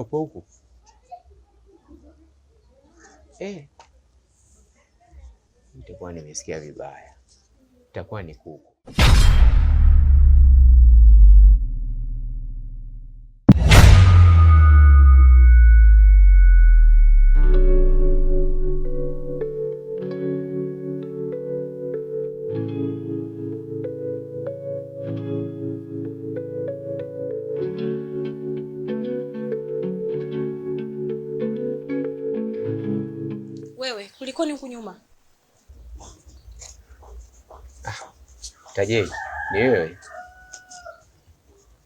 upo huku? Nitakuwa nimesikia vibaya. Itakuwa ni kuku. Wewe, kulikoni huku nyuma? Tajiri, ni wewe?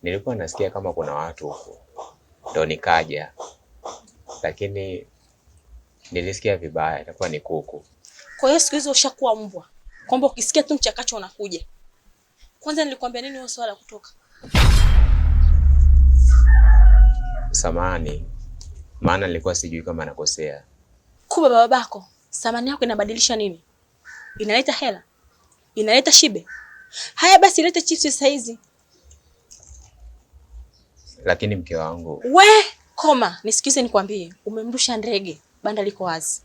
Nilikuwa nasikia kama kuna watu huko, ndo nikaja, lakini nilisikia vibaya. Itakuwa ni kuku. Kwa hiyo siku hizo ushakuwa mbwa, kwamba ukisikia tu mchakacho unakuja. Kwanza nilikwambia nini wewe swala kutoka? Samahani, maana nilikuwa sijui kama nakosea. Kuba babako, samani yako inabadilisha nini? Inaleta hela? Inaleta shibe? Haya basi ilete chips sasa hizi. Lakini mke wangu... Koma, nisikize nikwambie. Umemrusha ndege, banda liko wazi.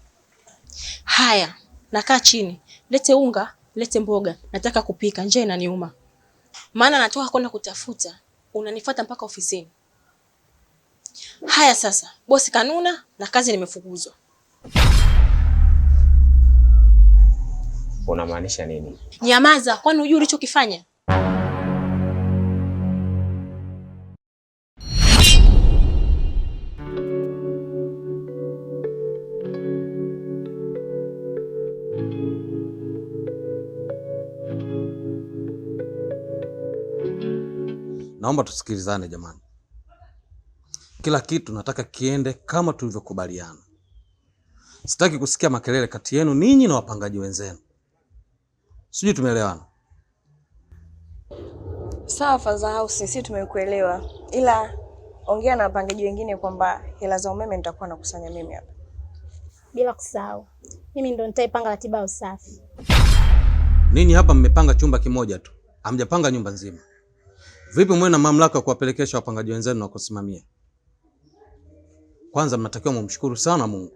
Haya, nakaa chini. Lete unga, lete mboga. Nataka kupika, njaa inaniuma. Maana natoka kwenda kutafuta, unanifuata mpaka ofisini. Haya sasa, bosi kanuna na kazi nimefukuzwa. Unamaanisha nini? Nyamaza, kwani hujui ulichokifanya? Naomba tusikilizane jamani. Kila kitu nataka kiende kama tulivyokubaliana. Sitaki kusikia makelele kati yenu ninyi na wapangaji wenzenu. Sijui tumeelewana? Sawa Father House, sisi tumekuelewa. Ila ongea na wapangaji wengine kwamba hela za umeme nitakuwa nakusanya mimi hapa. Bila kusahau, mimi ndo nitaipanga ratiba ya usafi. Ninyi hapa mmepanga chumba kimoja tu. Hamjapanga nyumba nzima. Vipi mwe na mamlaka ya kuwapelekesha wapangaji wenzenu na kusimamia? Kwanza mnatakiwa mumshukuru sana Mungu.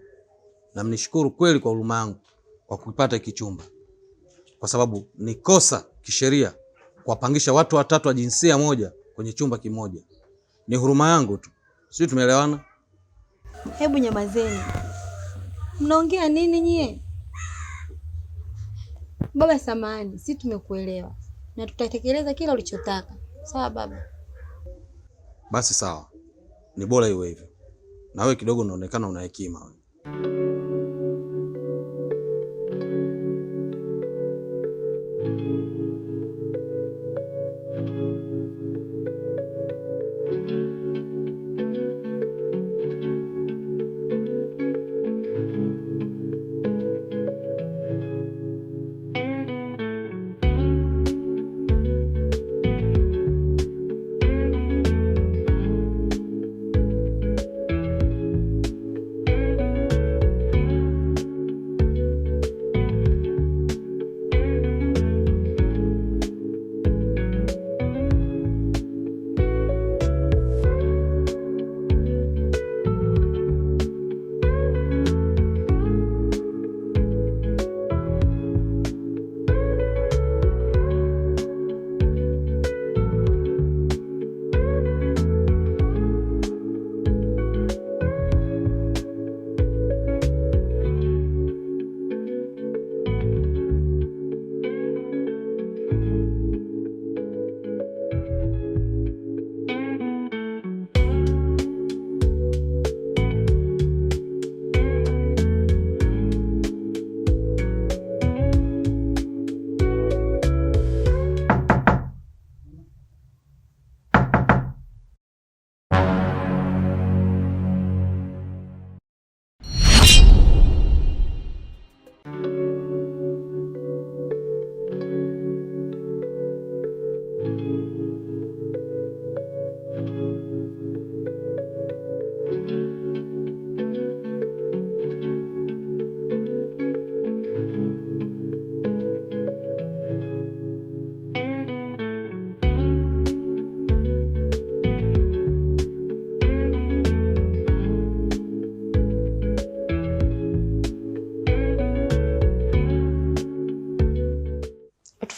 Na mnishukuru kweli kwa huruma yangu kwa kupata hiki chumba. Kwa sababu ni kosa kisheria kuwapangisha watu watatu wa jinsia moja kwenye chumba kimoja. Ni huruma yangu tu. Sisi tumeelewana? Hebu nyamazeni. Mnaongea nini nyie? Baba samahani, sisi tumekuelewa. Na tutatekeleza kila ulichotaka. Sawa baba? Basi sawa. Ni bora iwe hivyo. Na wewe kidogo unaonekana una hekima wewe.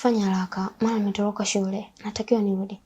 fanya haraka maana nimetoroka shule. Natakiwa nirudi.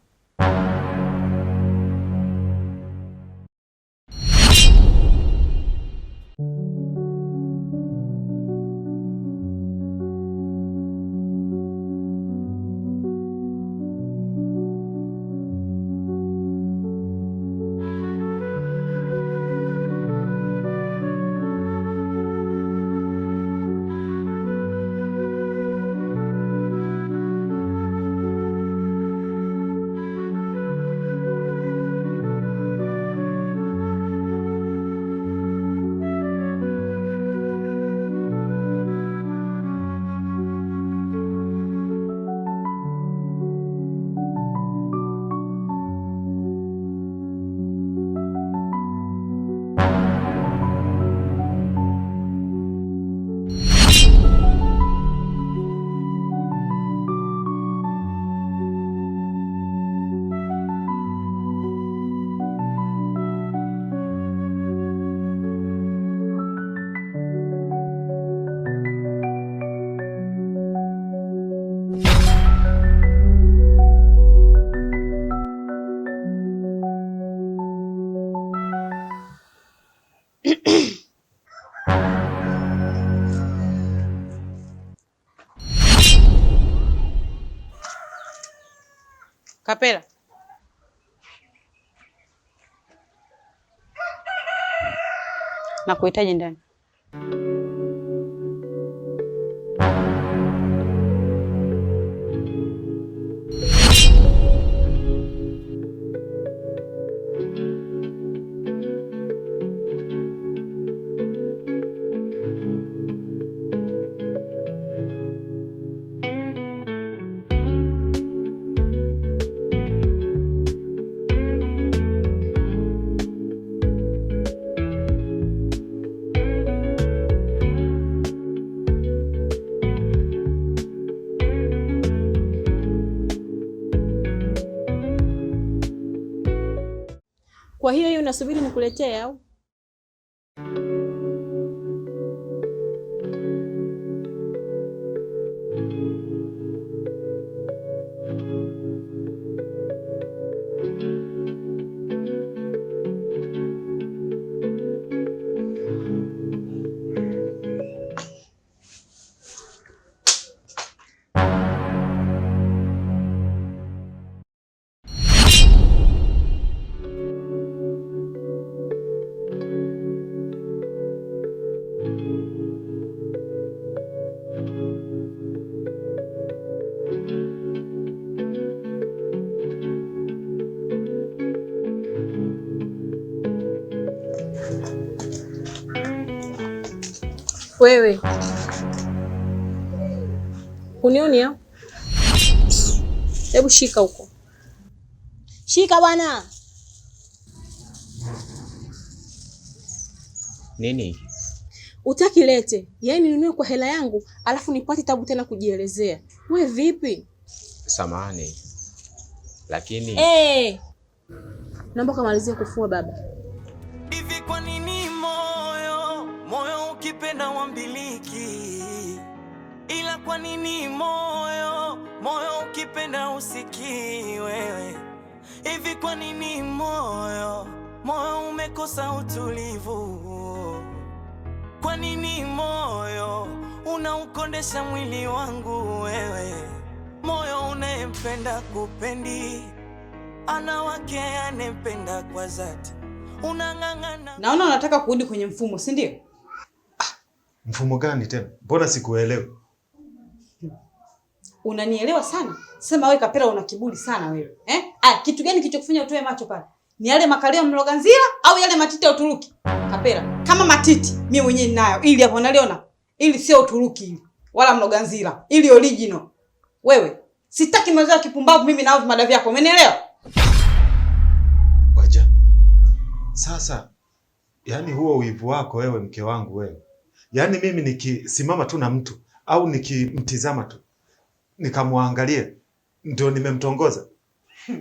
Kapela. Nakuhitaji ndani. Kwa hiyo unasubiri nikuletee au? Wewe unioni au? Hebu shika huko. Shika bwana. Nini? Utaki lete. Yaani ninunue kwa hela yangu, alafu nipate tabu tena kujielezea. Wewe vipi? Samahani. Lakini naomba kamalizie kufua baba. Hivi kwa nini moyo ukipenda wambiliki, ila kwa nini moyo ukipenda usikii wewe? Hivi kwa nini moyo umekosa utulivu? Kwa nini moyo unaukondesha mwili wangu wewe? Moyo unayempenda kupendi, ana wake anempenda kwa dhati, unang'ang'ana. Naona unataka kurudi kwenye mfumo, si ndio? Mfumo gani tena? Mbona sikuelewi? Unanielewa sana. Sema wewe Kapela una kiburi sana wewe. Kitu gani kilichokufanya utoe macho pale? Ni yale makalio Mloganzila au yale matiti ya Uturuki? Kapela, kama matiti mimi mwenyewe ninayo. Ili hapo unaliona? Ili sio Uturuki ili. Wala Mloganzila. Ili original. Wewe, sitaki mazoea kipumbavu mimi na madavi yako. Umenielewa? Waja. Sasa, yani huo uivu wako wewe mke wangu wewe. Yani mimi nikisimama tu na mtu au nikimtizama tu nikamwangalie ndio nimemtongoza.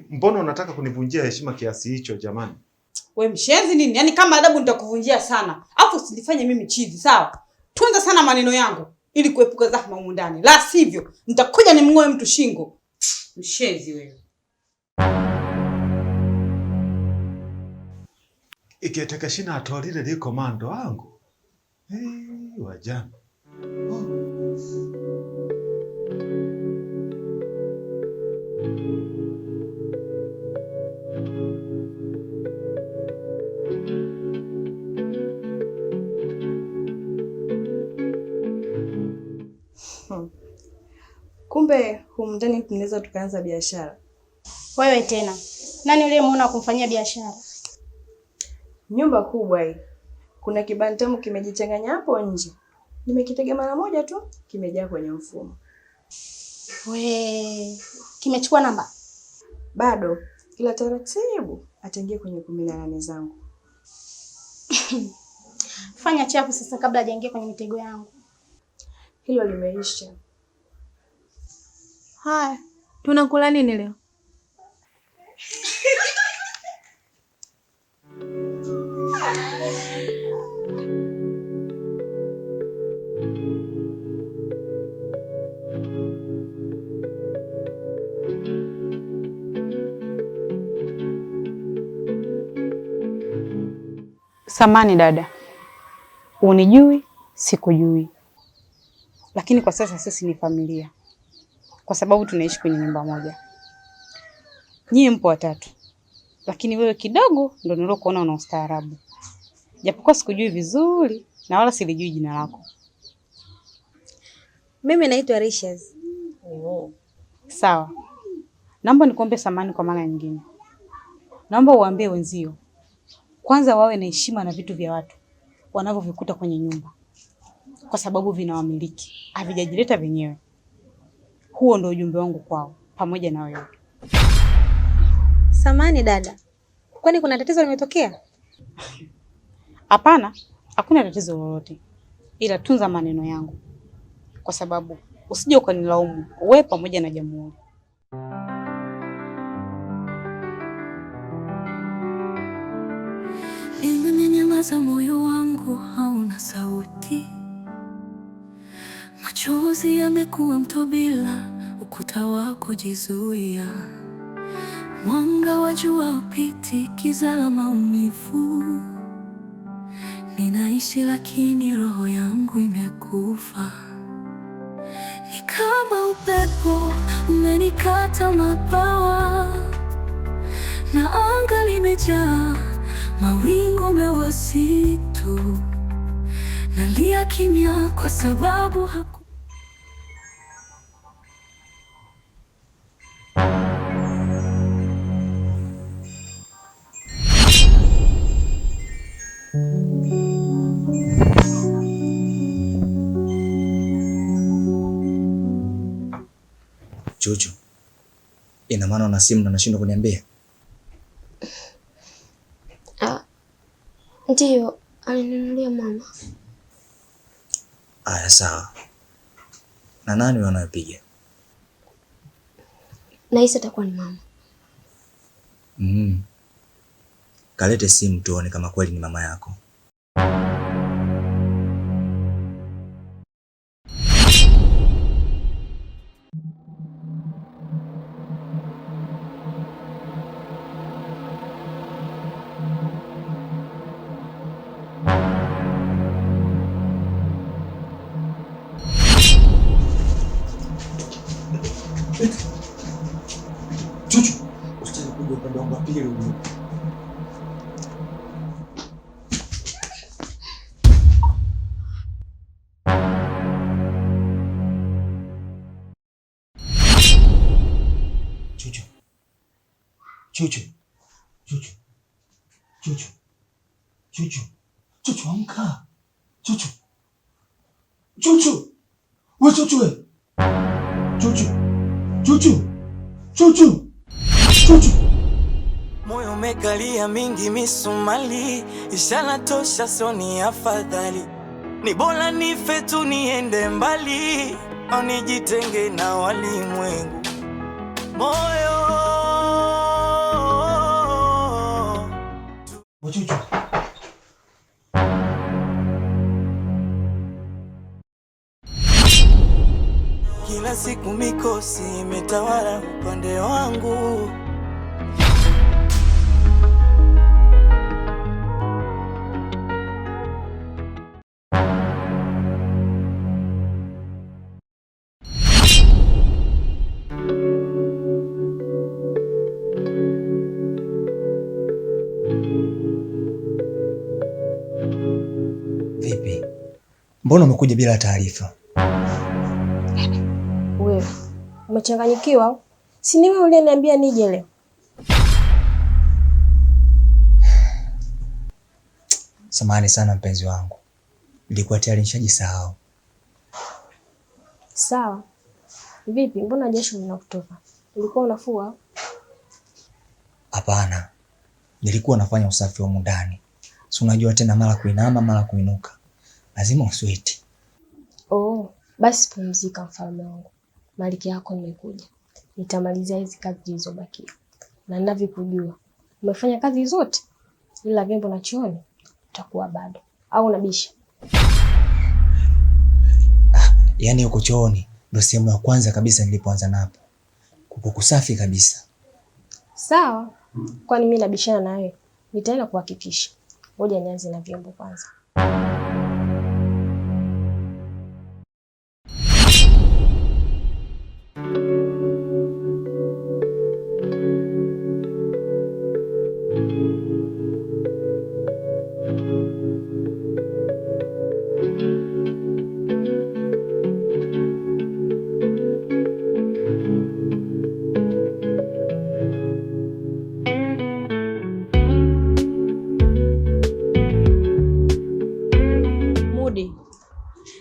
Mbona unataka kunivunjia heshima kiasi hicho jamani? Wewe mshenzi nini? Yani kama adabu nitakuvunjia sana. Alafu usinifanye mimi chizi, sawa? Tunza sana maneno yangu. ili kuepuka zahma humu ndani. La sivyo nitakuja nimng'oe mtu shingo. Mshezi wewe. Ikitekeshina atolile li komando wangu. Wajana. Kumbe humu ndani tunaweza tukaanza biashara. Wewe tena. Nani uliyemuona kumfanyia biashara? Nyumba kubwa hii. Kuna kibantamu kimejichanganya hapo nje. Nimekitega mara moja tu, kimejaa kwenye mfumo. Kimechukua namba? Bado, ila taratibu ataingia kwenye 18 zangu. Fanya chapu sasa kabla hajaingia kwenye mitego yangu. Hilo limeisha. Haya, tunakula nini leo? Samani dada, unijui sikujui, lakini kwa sasa sisi ni familia, kwa sababu tunaishi kwenye nyumba moja. Nyie mpo watatu, lakini wewe kidogo ndo nilokuona una ustaarabu, japokuwa sikujui vizuri na wala silijui jina lako. Mimi naitwa Rishaz. Sawa, naomba nikuombe samani kwa mara nyingine. Naomba uambie wenzio kwanza wawe na heshima na vitu vya watu wanavyovikuta kwenye nyumba, kwa sababu vinawamiliki, havijajileta wenyewe. Huo ndio ujumbe wangu kwao, pamoja na wewe. Samani dada, kwani kuna tatizo limetokea? Hapana, hakuna tatizo lolote, ila tunza maneno yangu, kwa sababu usije ukanilaumu wewe pamoja na Jamhuri. Nimenyamaza, moyo wangu hauna sauti, machozi yamekuwa mto bila ukuta wa kujizuia. Mwanga wa jua upiti, giza la maumivu. Ninaishi lakini roho yangu imekufa. Ni kama upepo umenikata mabawa, na anga limejaa mawingu meusitu. Nalia kimya kwa sababu Chuchu, ina maana una simu na unashindwa kuniambia? Ndiyo, alininunulia mama. Aya, sawa. Na nani wanapiga? Nahisi atakuwa ni mama. Kalete simu tuone kama kweli ni mama yako. Chuchu, usitaki kuja upande wangu wa pili ujue. Chuchu. Chuchu. Chuchu. Chuchu. Chuchu. Chuchu, amka. Chuchu. Chuchu. We Chuchu we. Chuchu. Chuchu. Chuchu. Chuchu. Moyo umekalia mingi misumali, ishara tosha soni afadhali. Ni bora nife tu niende mbali, au nijitenge na walimwengu. Moyo Chuchu. kila siku mikosi imetawala upande wangu. Vipi? Mbona umekuja bila taarifa? Wewe umechanganyikiwa? Si ni wewe uliyeniambia nije leo? Samahani sana mpenzi wangu, nilikuwa tayari nishajisahau. Sawa. Vipi, mbona jasho linakutoka? Ulikuwa unafua? Hapana, nilikuwa nafanya usafi wa ndani. Si unajua tena, mara kuinama mara kuinuka, lazima usweti. Oh, basi pumzika mfalme wangu. Maliki yako nimekuja. Nitamalizia hizi kazi zilizobakia. Na ninavyokujua, umefanya kazi zote, ila vyombo na chooni utakuwa bado. Au unabisha? Yaani uko chooni ndio sehemu ya kwanza kabisa nilipoanza napo. Kuko kusafi kabisa. Sawa. Kwani mimi nabishana na wewe? Nitaenda kuhakikisha. Ngoja nianze na vyombo kwanza.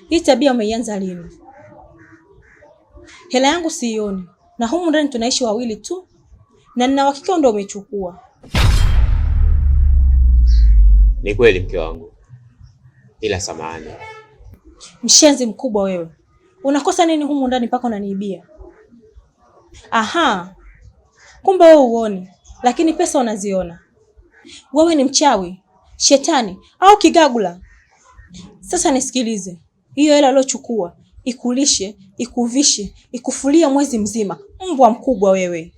Hii tabia umeianza lini? Hela yangu siioni, na humu ndani tunaishi wawili tu, na nina uhakika ndio umechukua. Ni kweli mke wangu, ila samahani. Mshenzi mkubwa wewe. Unakosa nini humu ndani mpaka unaniibia? Aha. Kumbe wewe uoni, lakini pesa unaziona. Wewe ni mchawi, shetani au kigagula? Sasa nisikilize. Hiyo hela uliochukua ikulishe, ikuvishe, ikufulia mwezi mzima. Mbwa mkubwa wewe.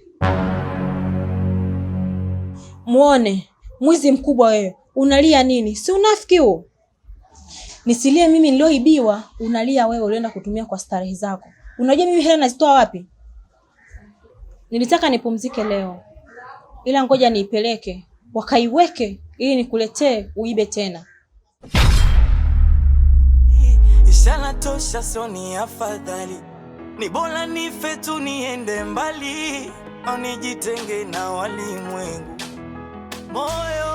Muone, mwizi mkubwa wewe. Unalia nini? Si unafiki huo? Nisilie mimi nilioibiwa, unalia wewe ulienda kutumia kwa starehe zako. Unajua mimi hela nazitoa wapi? Nilitaka nipumzike leo, ila ngoja niipeleke wakaiweke ili nikuletee uibe tena. Ishara tosha, soni afadhali. Ni bora nife tu niende mbali, au nijitenge na walimwengu. Moyo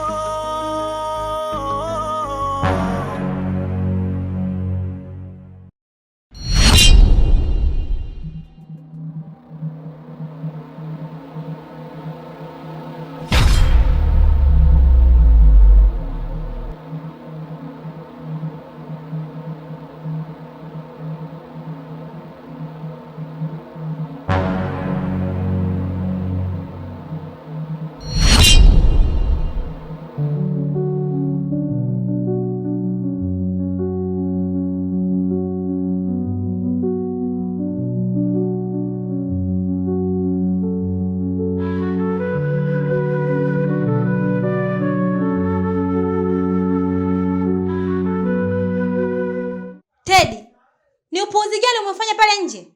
ni upuuzi gani umefanya pale nje?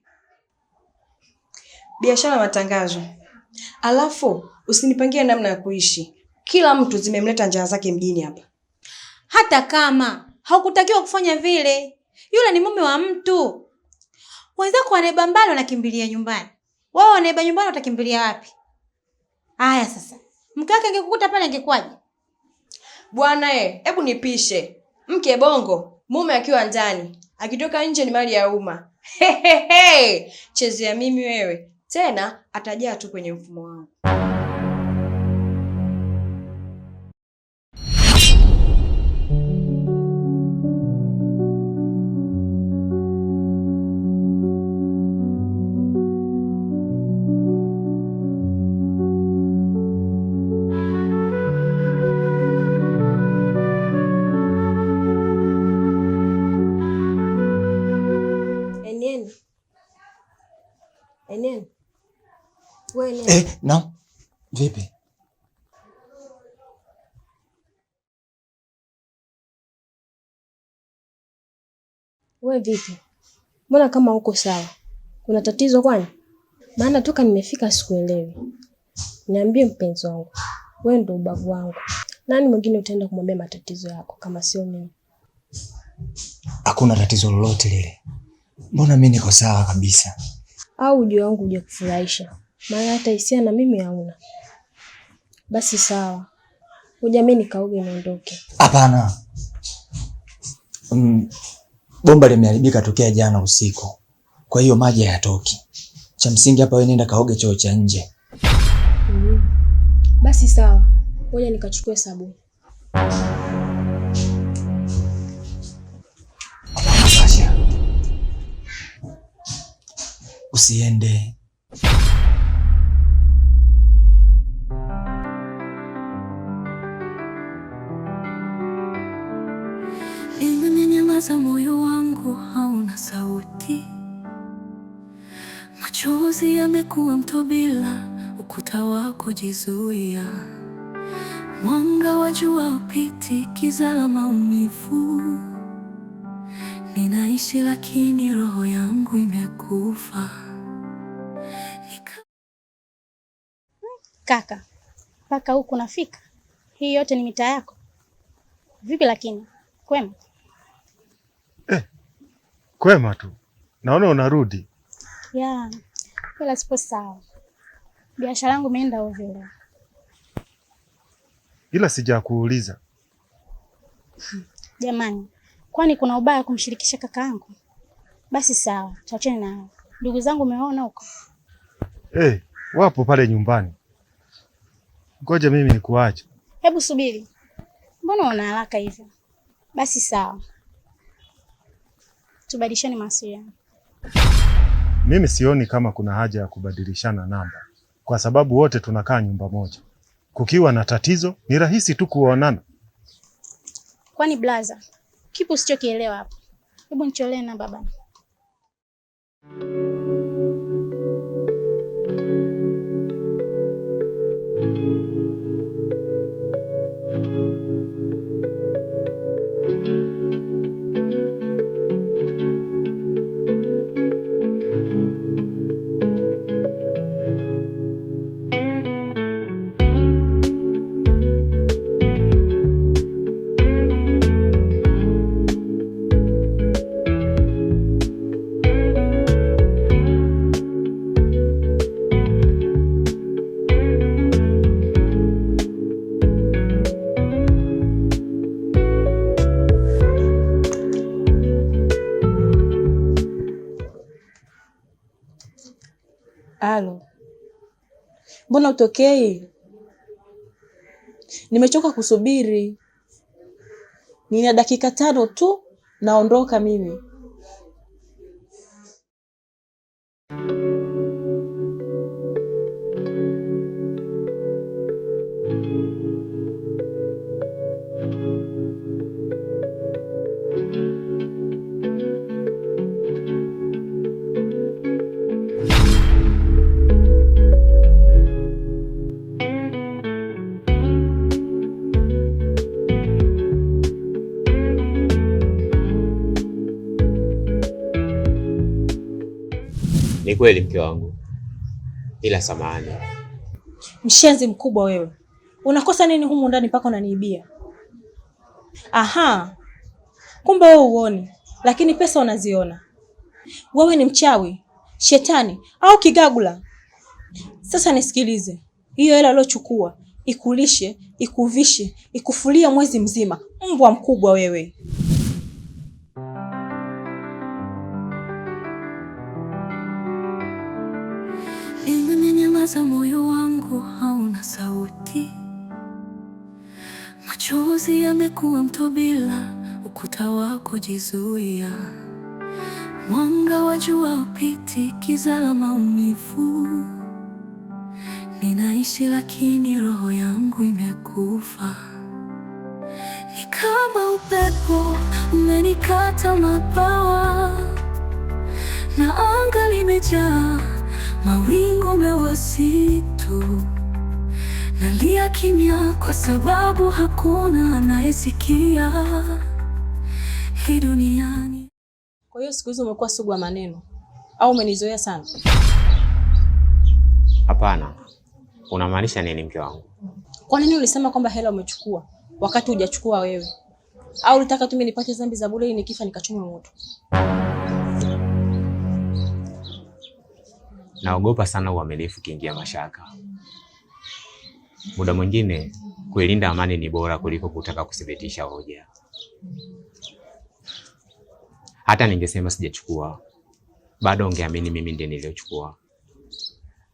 Biashara matangazo. Alafu usinipangie namna ya kuishi. Kila mtu zimemleta njaa zake mjini hapa. Hata kama haukutakiwa kufanya vile. Yule ni mume wa mtu. Wenzako wanaiba mbali wanakimbilia nyumbani. Wao wanaiba nyumbani watakimbilia wapi? Haya sasa. Mke wake angekukuta pale angekwaje? Bwana hebu nipishe. Mke bongo, mume akiwa ndani. Akitoka nje ni mali ya umma. Chezea mimi wewe. Tena atajaa tu kwenye mfumo wangu. Eneni. Wewe nini? Na vipi? Wewe vipi? Mbona kama uko sawa? Kuna tatizo kwani? Maana toka nimefika sikuelewi. Niambie mpenzi wangu. Wewe ndo ubavu wangu. Nani mwingine utaenda kumwambia matatizo yako kama sio mimi? Hakuna tatizo lolote lile. Mbona mimi niko sawa kabisa? Au ujio wangu uje kufurahisha? Maana hata hisia na mimi hauna. Basi sawa. Uja mimi nikaoge niondoke. Hapana. Bomba limeharibika tokea jana usiku. Kwa hiyo maji hayatoki. Cha msingi hapa wewe nenda kaoge choo cha nje. Basi sawa. Ngoja nikachukue sabuni. Sasha. Usiende. Imenyamaza moyo wangu hauna sauti. Machozi yamekuwa mto bila ukuta wa kujizuia. Mwanga wa jua upiti, giza la maumivu. Ninaishi lakini roho yangu imekufa. Kaka, mpaka huku nafika? Hii yote ni mitaa yako? Vipi lakini? Kwema? Kwema tu. Naona unarudi. Ya, ila sipo sawa. Biashara yangu imeenda ovyo leo. Ila sijakuuliza. Jamani, kwani kuna ubaya kumshirikisha kaka yangu? Basi sawa, tuachane nayo. Ndugu zangu umeona huko? Wapo pale nyumbani. Ngoja mimi nikuache. Hebu subiri. Mbona una haraka hivyo? Basi sawa. Tubadilishane mawasiliano. Mimi sioni kama kuna haja ya kubadilishana namba, kwa sababu wote tunakaa nyumba moja. Kukiwa na tatizo ni rahisi tu kuonana. Kwani blaza, kipi usichokielewa hapo? Hebu nicholee namba baba. Halo. Mbona utokei? Nimechoka kusubiri. Nina dakika 5 tu naondoka mimi. Ni kweli mke wangu, ila samahani. Mshenzi mkubwa wewe. Unakosa nini humu ndani mpaka unaniibia? Aha. Kumbe wewe uoni, lakini pesa unaziona. Wewe ni mchawi, shetani au kigagula? Sasa nisikilize. Hiyo hela uliochukua ikulishe, ikuvishe, ikufulia mwezi mzima. Mbwa mkubwa wewe. Imenyamaza moyo wangu hauna sauti. Machozi yamekuwa mto bila ukuta wa kujizuia. Mwanga wa jua upiti, giza la maumivu. Ninaishi lakini roho yangu imekufa. Ni kama upepo umenikata mabawa, na anga limejaa mawingu mewasitu, nalia kimya kwa sababu hakuna anayesikia hii duniani. Kwa hiyo siku hizi umekuwa sugu wa maneno au umenizoea sana? Hapana. Unamaanisha nini mke wangu? Kwa nini ulisema kwamba hela umechukua wakati hujachukua wewe? Au ulitaka tu mimi nipate dhambi za bure ili nikifa nikachomwe moto? Naogopa sana uaminifu kiingia mashaka. Muda mwingine kuilinda amani ni bora kuliko kutaka kuthibitisha hoja. Hata ningesema sijachukua, bado ungeamini mimi ndiye niliochukua.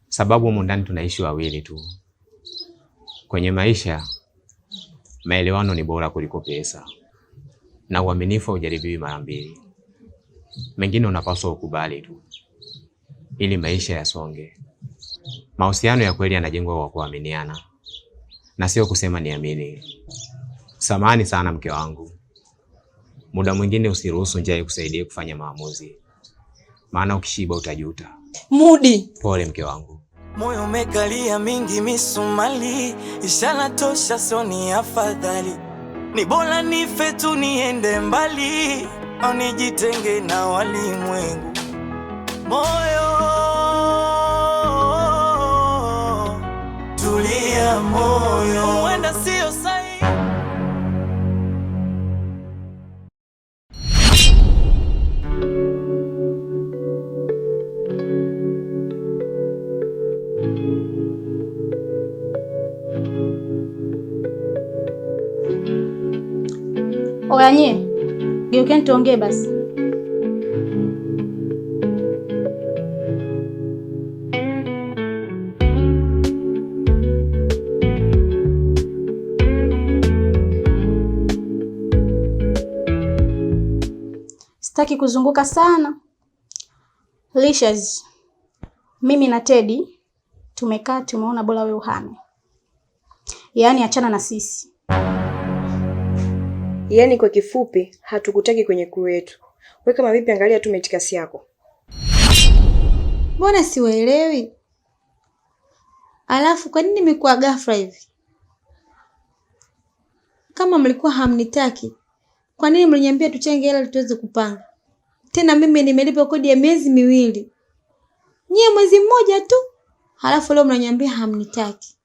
Sababu humu ndani tunaishi wawili tu. Kwenye maisha, maelewano ni bora kuliko pesa. Na uaminifu hujaribiwi mara mbili. Mengine unapaswa ukubali tu, ili maisha yasonge. Mahusiano ya kweli yanajengwa kwa kuaminiana, na sio kusema niamini. Samahani sana mke wangu. Muda mwingine usiruhusu njaa ikusaidie kufanya maamuzi. Maana ukishiba utajuta. Mudi. Pole mke wangu. Moyo umekalia mingi misumali, ishara tosha soni afadhali. Ni bora nife tu niende mbali, au nijitenge na walimwengu. Moyo tulia, moyo huenda sio sahihi. Oya nye, geukeni tuongee basi. Sitaki kuzunguka sana. Licious, mimi na Teddy tumekaa tumeona bora wewe uhame. Yaani achana na sisi. Yaani kwa kifupi hatukutaki kwenye crew yetu. Wewe kama vipi, angalia tu metikasi yako. Mbona siwaelewi? Alafu kwa nini nimekuwa ghafla hivi? Kama mlikuwa hamnitaki, kwa nini mliniambia tuchenge hela tuweze kupanga? Tena mimi nimelipa kodi ya miezi 2. Nyie mwezi mmoja tu. Halafu leo mnaniambia hamnitaki.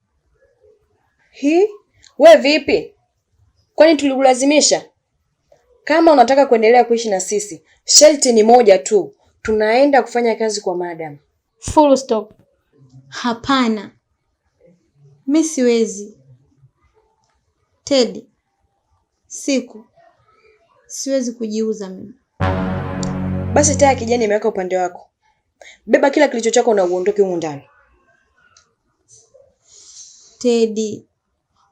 We vipi? Kwani tulikulazimisha? Kama unataka kuendelea kuishi na sisi, sharti ni moja tu. Tunaenda kufanya kazi kwa madam. Full stop. Hapana. Mimi siwezi. Teddy. Siwezi kujiuza mimi. Basi taa kijani imeweka upande wako. Beba kila kilicho chako na uondoke humu ndani. Teddy,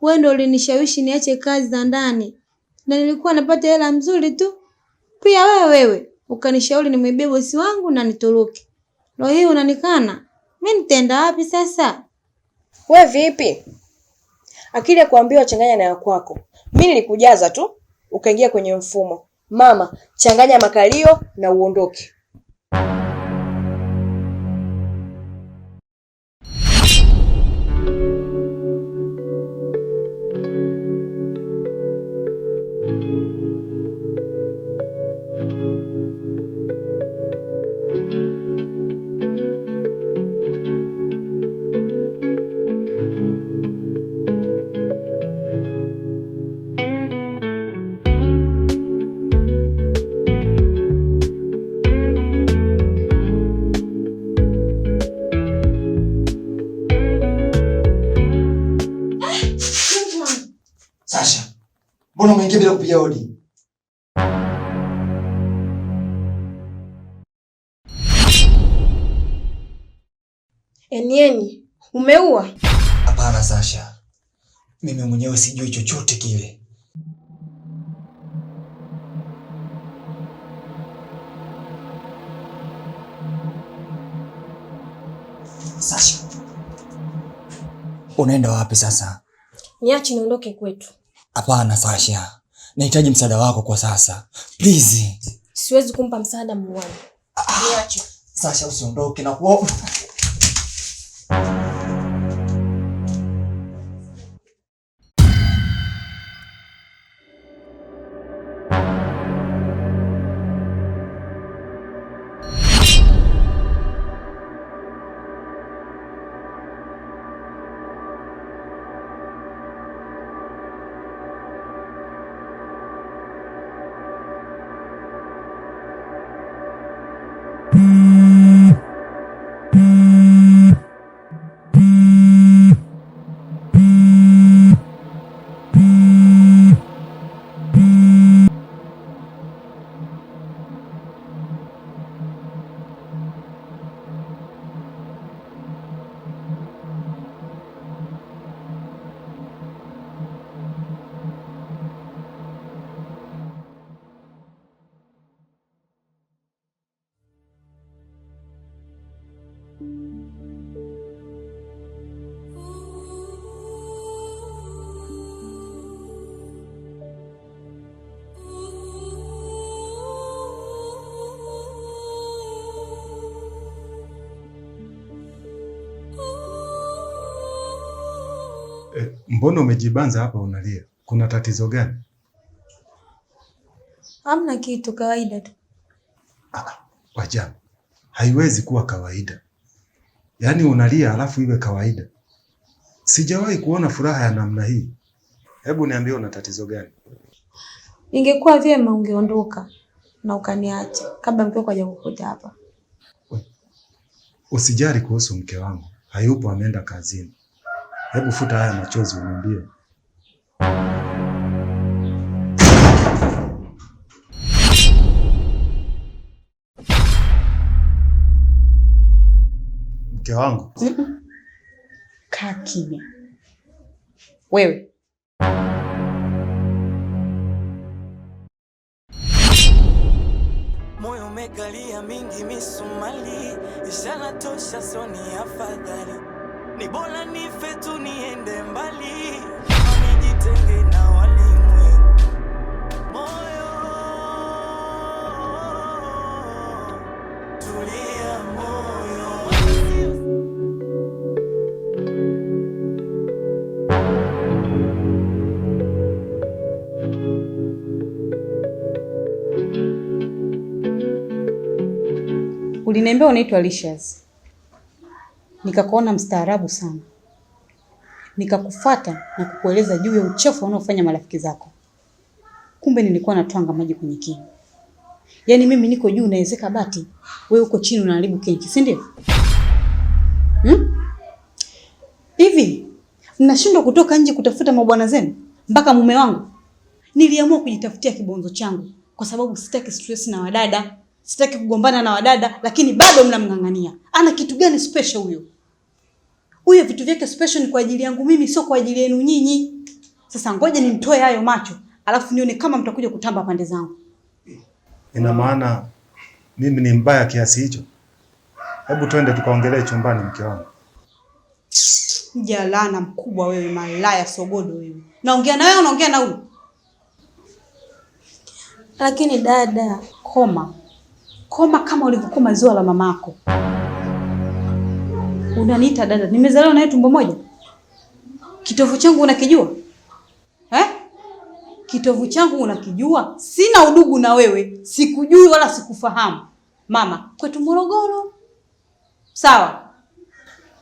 wewe ndio ulinishawishi niache kazi za ndani. Na nilikuwa napata hela nzuri tu. Pia wewe ukanishauri nimwibie bosi wangu na nitoroke. Leo hii unanikana. Mimi nitaenda wapi sasa? We vipi? Akili ya kuambiwa changanya na ya kwako. Mimi nilikujaza tu, ukaingia kwenye mfumo. Mama, changanya makalio na uondoke. Sasha, mbona umeingia bila kupiga hodi? Enieni, umeua? Hapana Sasha. Mimi mwenyewe sijui chochote kile. Sasha, unaenda wapi sasa? Niache niondoke kwetu. Hapana Sasha. Nahitaji msaada wako kwa sasa. Please. Siwezi kumpa msaada Mruani. Niache. Sasha usiondoke na kuomba. Mbona umejibanza hapa unalia? Kuna tatizo gani? Hamna kitu, kawaida tu. Wajabu. Haiwezi kuwa kawaida. Yaani unalia alafu iwe kawaida. Sijawahi kuona furaha ya namna hii. Hebu niambie una tatizo gani? Ingekuwa vyema ungeondoka na ukaniacha kabla mkeo haja kukuta hapa. Usijali kuhusu mke wangu. Hayupo, ameenda kazini. Hebu futa haya machozi uniambie. Mke wangu. Kaa kimya. Wewe. Moyo umekalia mingi misumali, ishara tosha soni afadhali. Ni bora nife tu niende mbali, nijitenge na walimwengu. Moyo tulia, moyo uliniambia unaitwa Alicious. Nikakuona mstaarabu sana. Nikakufuata na kukueleza juu ya uchafu wanaofanya marafiki zako. Kumbe nilikuwa natwanga maji kwenye kinu. Yaani mimi niko juu naezeka bati, wewe uko chini unaharibu keki, si ndio? Hivi mnashindwa kutoka nje kutafuta mabwana zenu mpaka mume wangu? Niliamua kujitafutia kibonzo changu kwa sababu sitaki stress na wadada, sitaki kugombana na wadada, lakini bado mnamng'ang'ania. Ana kitu gani special huyo? Huyo vitu vyake special ni kwa ajili yangu mimi, sio kwa ajili yenu nyinyi. Sasa ngoja nimtoe hayo macho, alafu nione kama mtakuja kutamba pande zangu. Ina maana mimi ni mbaya kiasi hicho? Hebu twende tukaongelee chumbani, mke wangu. Mjalana mkubwa wewe, malaya sogodo wewe. Naongea na wewe, unaongea na huyu? Lakini dada, Koma kama ulivyokuwa maziwa la mamako. Unaniita dada? Nimezaliwa na wewe tumbo moja? Kitovu changu unakijua? Kitovu changu unakijua? Sina udugu na wewe, sikujui wala sikufahamu. Mama, kwetu Morogoro. Sawa?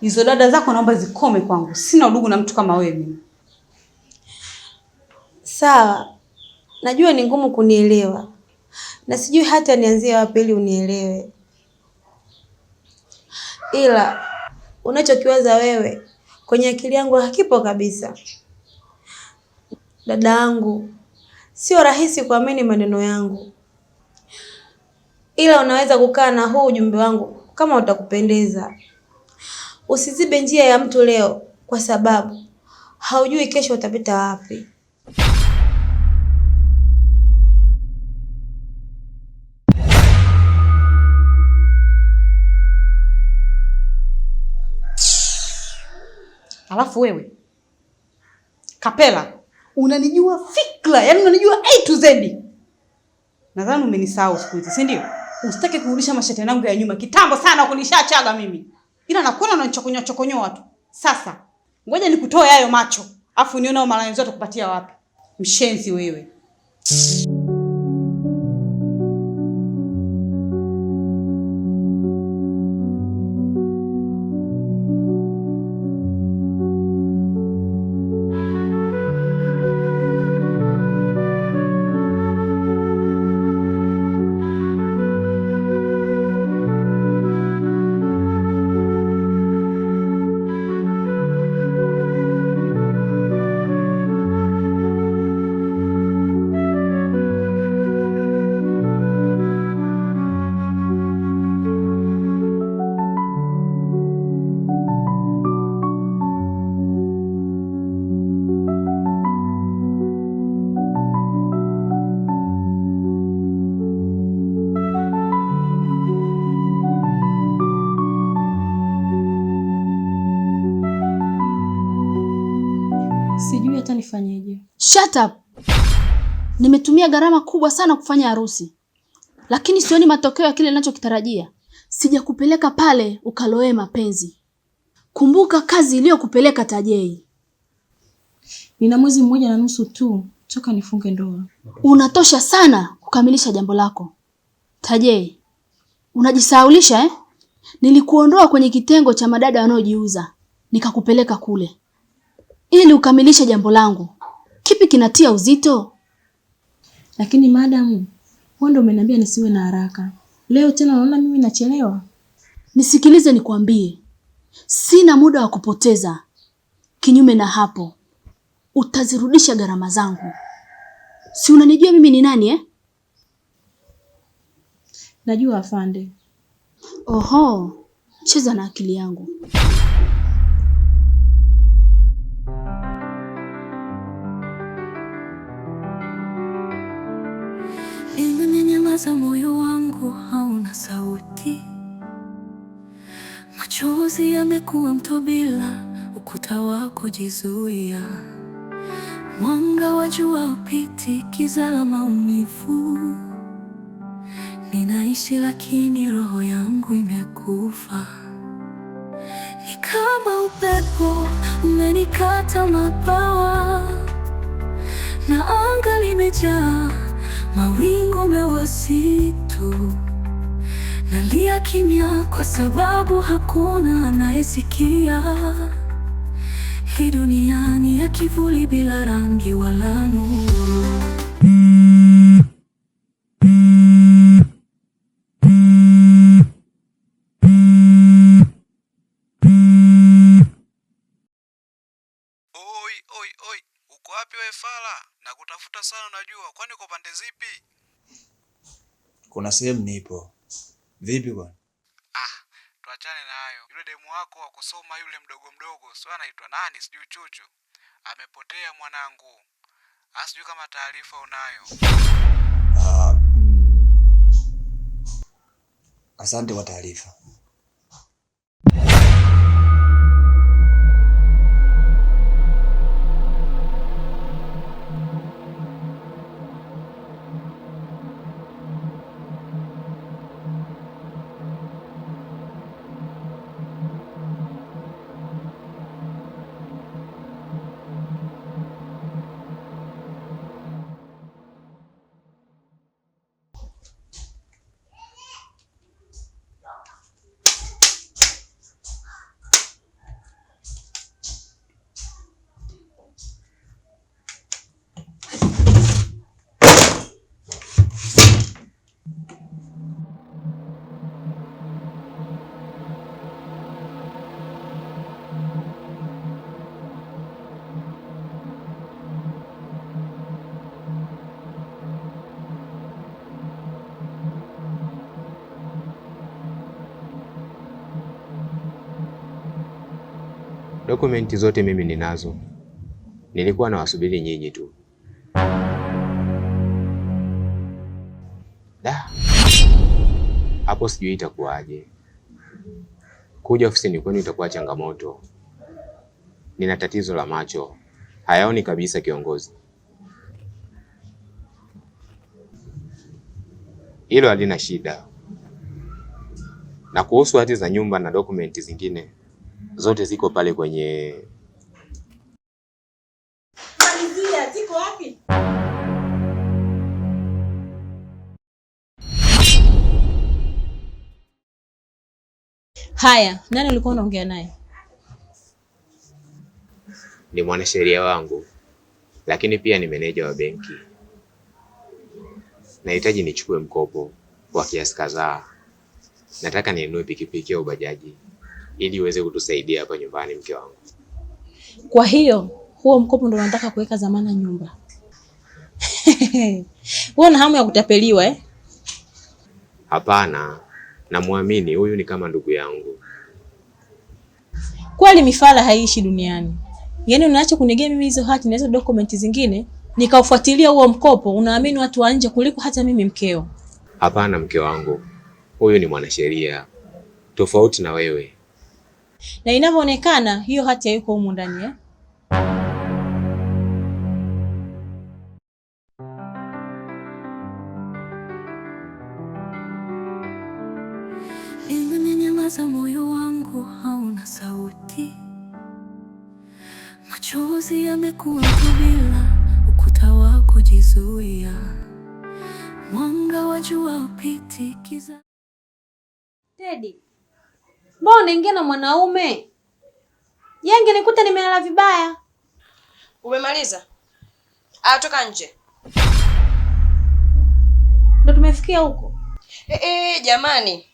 Hizo dada zako naomba zikome kwangu. Sina udugu na mtu kama wewe mimi. Sawa. Najua ni ngumu kunielewa. Na sijui hata nianzie wapi ili unielewe. Ila unachokiwaza wewe kwenye akili yangu hakipo kabisa. Dada yangu, sio rahisi kuamini maneno yangu. Ila unaweza kukaa na huu ujumbe wangu kama utakupendeza. Usizibe njia ya mtu leo kwa sababu haujui kesho utapita wapi. Alafu wewe Kapela, unanijua fikra, yaani unanijua A to Z. Nadhani umenisahau siku hizi, si ndio? Usitaki kurudisha mashati yangu ya nyuma, kitambo sana kunishachaga mimi. Ila nakuona unanichokonyoa chokonyoa tu. Sasa, ngoja nikutoe hayo macho, afu nione malaya zote kupatia wapi. Mshenzi wewe. nifanyeje? Shut up. Nimetumia gharama kubwa sana kufanya harusi, lakini sioni matokeo ya kile ninachokitarajia. Sijakupeleka pale ukaloe mapenzi. Kumbuka kazi iliyokupeleka Tajei. Nina mwezi 1.5 tu toka nifunge ndoa. Unatosha sana kukamilisha jambo lako. Tajei, unajisahaulisha eh? Nilikuondoa kwenye kitengo cha madada wanaojiuza, nikakupeleka kule ili ukamilishe jambo langu. Kipi kinatia uzito? Lakini madam, wewe ndio umeniambia nisiwe na haraka. Leo tena unaona mimi nachelewa. Nisikilize nikwambie. Sina muda wa kupoteza. Kinyume na hapo, utazirudisha gharama zangu. Si unanijua mimi ni nani eh? Najua afande. Oho, cheza na akili yangu. Imenyamaza moyo wangu hauna sauti. Machozi yamekuwa mto bila ukuta wa kujizuia. Mwanga wa jua upiti, giza la maumivu. Ninaishi lakini roho yangu imekufa. Ni kama upepo umenikata mabawa, na anga limejaa mawingu meusitu. Nalia kimya kwa sababu hakuna anayesikia. Hii dunia ni ya kivuli bila rangi wala nuru. Oi, uko wapi wewe fala? Na kutafuta sana unajua, kwani uko pande zipi? Kuna sehemu nipo. Vipi bwana? Tuachane na hayo. Yule demu wako wa kusoma yule mdogo, sio anaitwa nani? Sijui Chuchu. Amepotea mwanangu. Asijui kama taarifa unayo. Asante kwa taarifa. Dokumenti zote mimi ninazo. Nilikuwa nawasubiri nyinyi tu. Hapo sijui itakuwaje. Kuja ofisini kwenu itakuwa changamoto. Nina tatizo la macho. Hayaoni kabisa kiongozi. Hilo halina shida. Na kuhusu hati za nyumba na dokumenti zingine, zote ziko pale kwenye... Malizia, ziko wapi? Haya, nani ulikuwa unaongea naye? Ni mwanasheria wangu, lakini pia ni meneja wa benki. Nahitaji nichukue mkopo wa kiasi kadhaa. Nataka ninunue pikipiki au bajaji ili uweze kutusaidia hapa nyumbani, mke wangu. Kwa hiyo huo mkopo ndio unataka kuweka dhamana nyumba? Wewe una hamu ya kutapeliwa eh? Hapana, namwamini huyu ni kama ndugu yangu. Kweli mifala haiishi duniani. Yaani unaacha kunigea mimi hizo hati na hizo dokumenti zingine, nikaufuatilia huo mkopo, unaamini watu wa nje kuliko hata mimi mkeo. Hapana mke wangu. Huyu ni mwanasheria tofauti na wewe. Na inavyoonekana hiyo hati haiko humu ndani eh? Nyamaza, moyo wangu hauna sauti. Machozi yamekuwa tu bila ukuta wa kujizuia. Mwanga wa jua upiti kiza. Teddy, mbona unaingia na mwanaume? Yange nikuta nimelala vibaya. Umemaliza? Toka nje. Ndio tumefikia huko. Jamani.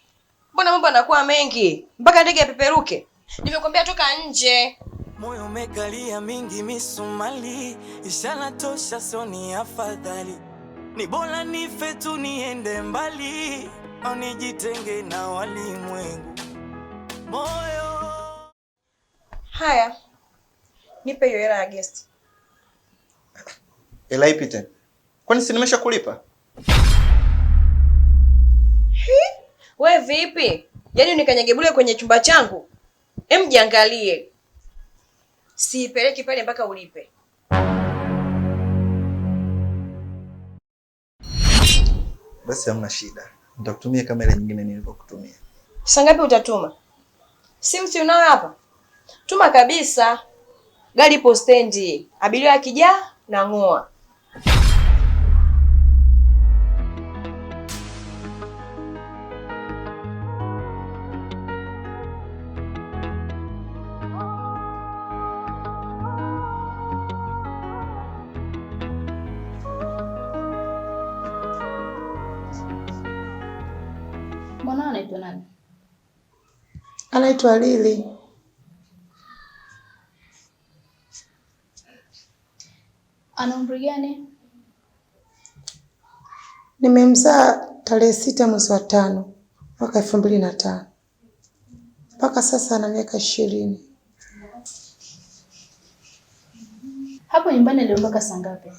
Mbona mambo yanakuwa mengi? Mpaka ndege yapeperuke. Nimekwambia toka nje. Moyo umekalia mingi misumali, ishara tosha soni afadhali. Ni bora nife tu niende mbali, au nijitenge na walimwengu. Moyo. Haya. Nipe hiyo hela ya guest. Hela ipi tena? Kwani si nimesha kulipa? We vipi? Yaani unikanyage bure kwenye chumba changu? Jiangalie. Siipeleki pale mpaka ulipe. Basi hamna shida. Nitakutumia kama ile nyingine nilivyokutumia. Saa ngapi utatuma? Simu si unayo hapa? Tuma kabisa. Gari ipo stendi. Abiria akijaa na ngoa. Mwanao anaitwa nani? Anaitwa Lili. Ana umri gani? Nimemzaa tarehe 6 mwezi wa 5 mwaka 2005. Mpaka sasa ana miaka 20. Hapo nyumbani aliondoka saa ngapi?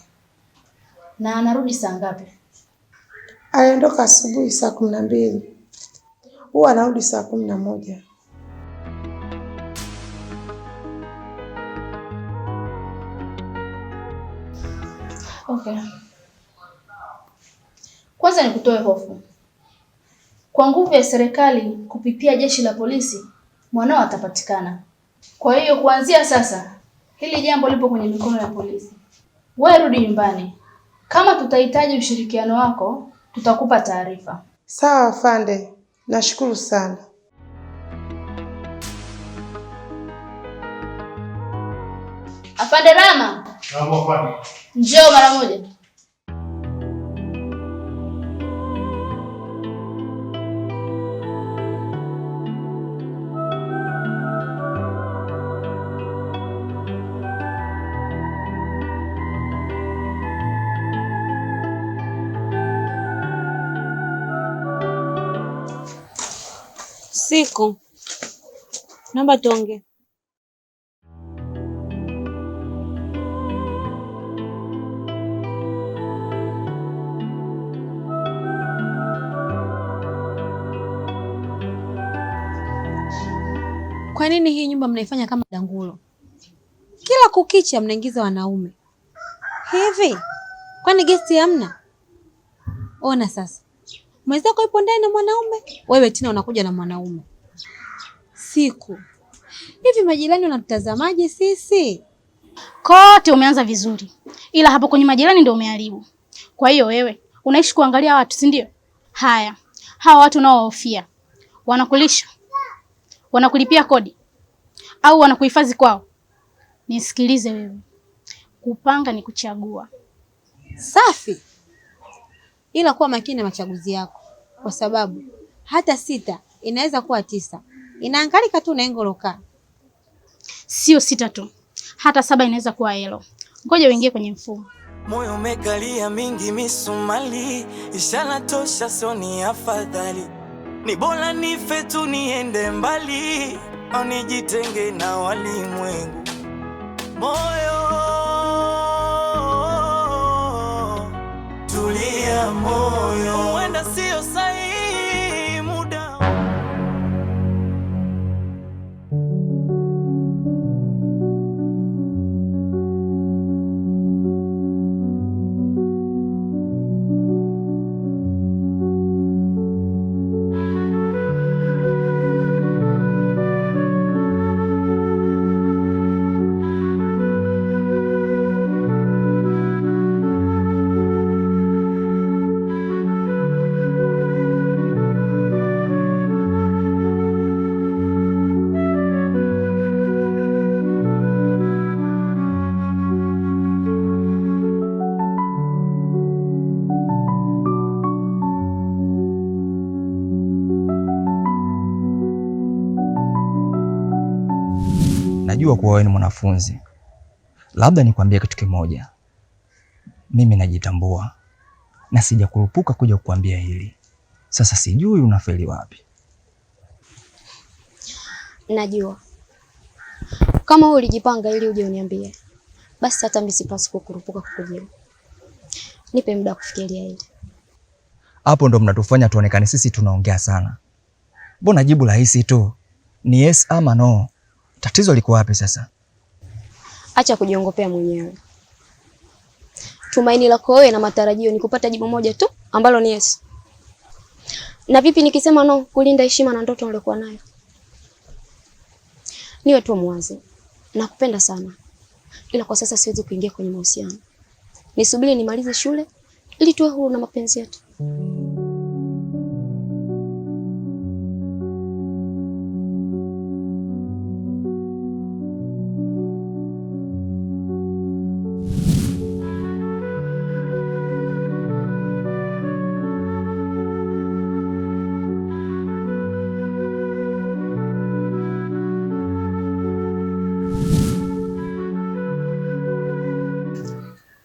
Na anarudi saa ngapi? Aliondoka asubuhi saa 12. Huwa anarudi saa 11. Okay. Kwanza nikutoe hofu. Kwa nguvu ya serikali kupitia jeshi la polisi, mwanao atapatikana. Kwa hiyo kuanzia sasa, hili jambo lipo kwenye mikono ya polisi. Wewe rudi nyumbani. Kama tutahitaji ushirikiano wako, tutakupa taarifa. Sawa afande. Nashukuru sana. Afande Rama. Njoo mara moja. Siku. Naomba tuongee. Kwa nini hii nyumba mnaifanya kama dangulo? Kila kukicha mnaingiza wanaume. Hivi? Kwani gesti hamna? Ona sasa. Mwenzako yupo ndani na mwanaume, wewe tena unakuja na mwanaume. Siku. Hivi majirani wanatutazamaje sisi? Kote umeanza vizuri. Ila hapo kwenye majirani ndio umeharibu. Kwa hiyo wewe unaishi kuangalia watu, si ndio? Haya. Hawa watu unaowahofia wanakulisha? Wanakulipia kodi? Au wanakuhifadhi kwao? Nisikilize wewe. Kupanga ni kuchagua. Safi. Ila kuwa makini na machaguzi yako, kwa sababu hata 6 inaweza kuwa 9. Inaangalika tu na engoloka. Sio 6 tu. Hata 7 inaweza kuwa helo. Ngoja uingie kwenye mfumo. Moyo umekalia mingi misumali, ishara tosha soni afadhali. Ni bora nife tu niende mbali, au nijitenge na walimwengu. Moyo tulia, moyo huenda sio sahihi muda. Najua kuwa wewe ni mwanafunzi. Labda nikwambie kitu kimoja. Mimi najitambua na sijakurupuka kuja kukuambia hili. Sasa sijui unafeli wapi. Najua. Kama wewe ulijipanga ili uje uniambie, basi hata mimi sipaswi kukurupuka kukujibu. Nipe muda kufikiria hili. Hapo ndo mnatufanya tuonekane sisi tunaongea sana. Mbona jibu rahisi tu? Ni yes ama no. Tatizo liko wapi sasa? Acha kujiongopea mwenyewe. Tumaini lako wewe na matarajio ni kupata jibu moja tu ambalo ni yes. Na vipi nikisema no, kulinda heshima na ndoto nilikuwa nayo? Niwe tu mwazi. Nakupenda sana. Ila kwa sasa siwezi kuingia kwenye mahusiano. Nisubiri nimalize shule ili tuwe huru na mapenzi yetu.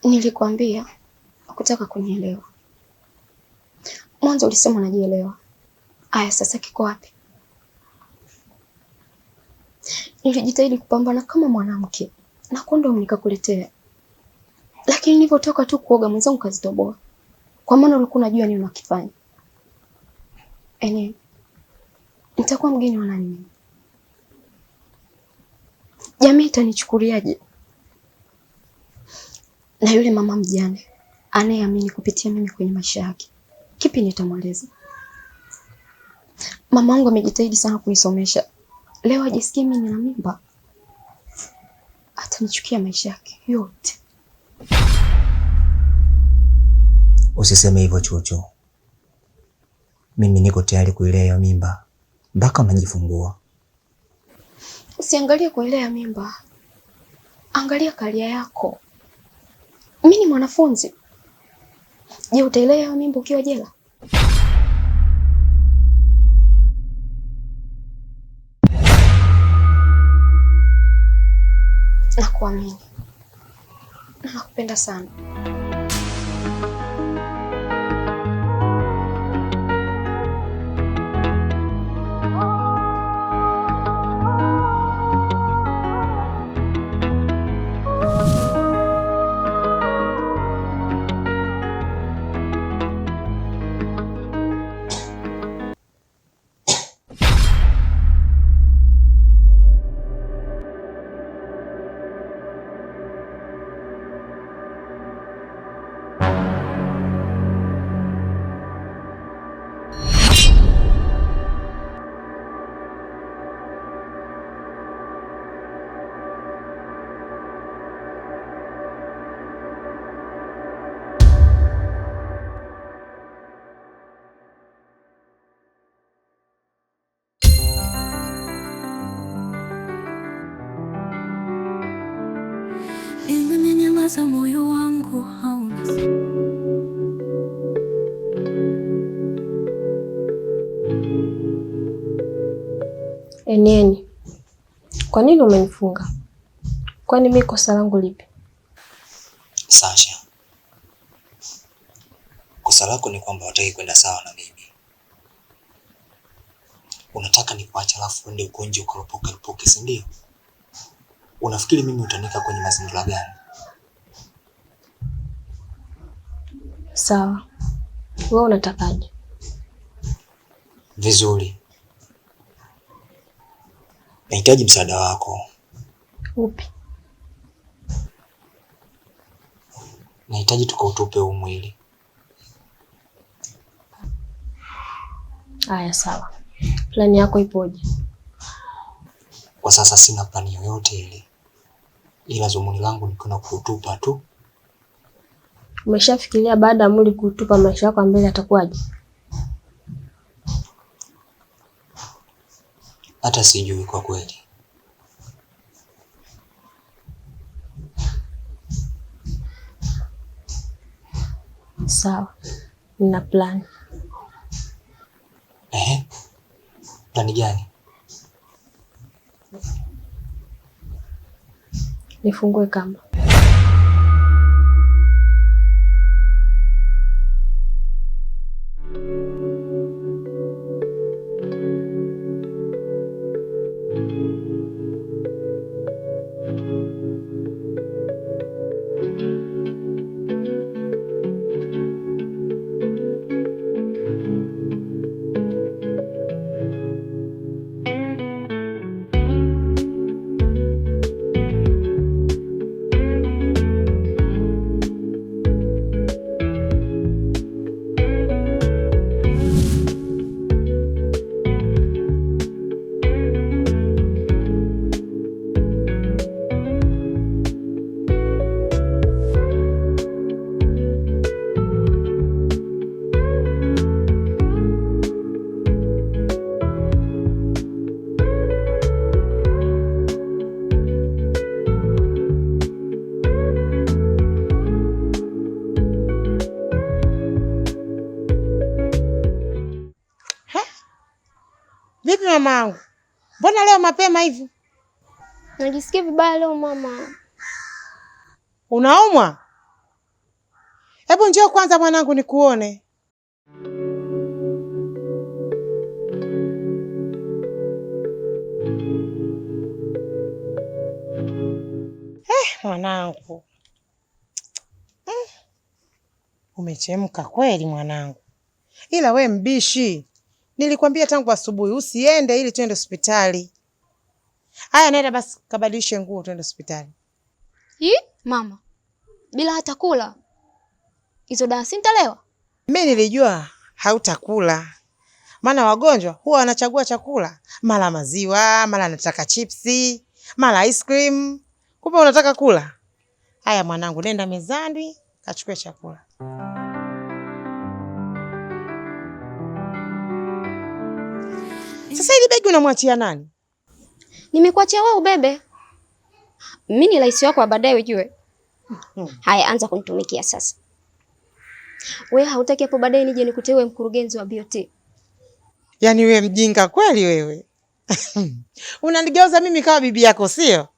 Nilikwambia ukutaka kunielewa. Mwanzo ulisema unajielewa. Aya, sasa kiko wapi? Nilijitahidi kupambana kama mwanamke na kondomu nikakuletea. Lakini nilipotoka tu kuoga mwenzangu kazitoboa. Kwa maana ulikuwa unajua nini unakifanya. Nitakuwa mgeni wa nani? Jamii itanichukuliaje? Na yule mama mjane anayeamini kupitia mimi kwenye maisha yake, kipi nitamweleza? Mama wangu amejitahidi sana kunisomesha. Leo ajisikie mimi nina mimba, atanichukia maisha yake yote. Usiseme hivyo Chuchu. Mimi niko tayari kuilea hiyo mimba mpaka unajifungua. Usiangalie kuilea mimba, angalia karia yako. Mimi ni mwanafunzi. Je, utailea mimba ukiwa jela? Nakuamini. Na nakupenda sana. Imenyamaza moyo wangu hauna. Enieni, kwa nini umenifunga? Kwani mimi kosa langu lipi? Sasha, kosa lako ni kwamba hutaki kwenda sawa na mimi. Unataka nikuache alafu uende uko nje ukoropoke, si ndio? Unafikiri mimi utanika kwenye mazingira gani? Sawa. Wewe unatakaje? Vizuri. Nahitaji msaada wako. Upi? Nahitaji tukautupe huu mwili. Haya, sawa. Plani yako ipoje? Kwa sasa sina plani yoyote ile. Ila zumuni langu ni kuna kuutupa tu. Umeshafikiria baada ya mwili kutupa maisha yako mbele atakuwaje? Hata sijui kwa kweli. Sawa. Nina plan. Plani gani? Nifungue kamba. Vipi mamangu? Mbona leo mapema hivi? Najisikia vibaya leo mama. Unaumwa? Hebu njoo kwanza mwanangu nikuone. Mwanangu. Umechemka kweli mwanangu. Ila we mbishi. Nilikwambia tangu asubuhi usiende ili tuende hospitali. Haya nenda basi kabadilishe nguo tuende hospitali. Mama. Bila hata kula. Hizo dawa sintalewa. Mimi nilijua hautakula. Maana wagonjwa huwa wanachagua chakula, mara maziwa, mara anataka chipsi, mara ice cream. Kumbe unataka kula. Haya mwanangu nenda mezani kachukue chakula. Sasa hili begi unamwachia nani? Nimekuachia wewe ubebe. Mimi ni rais wako wa baadaye ujue. Haya anza kunitumikia sasa. Wewe hautaki hapo baadaye nije nikuteue mkurugenzi wa BOT. Yaani wewe mjinga kweli wewe. Unanigeuza mimi kama bibi yako sio?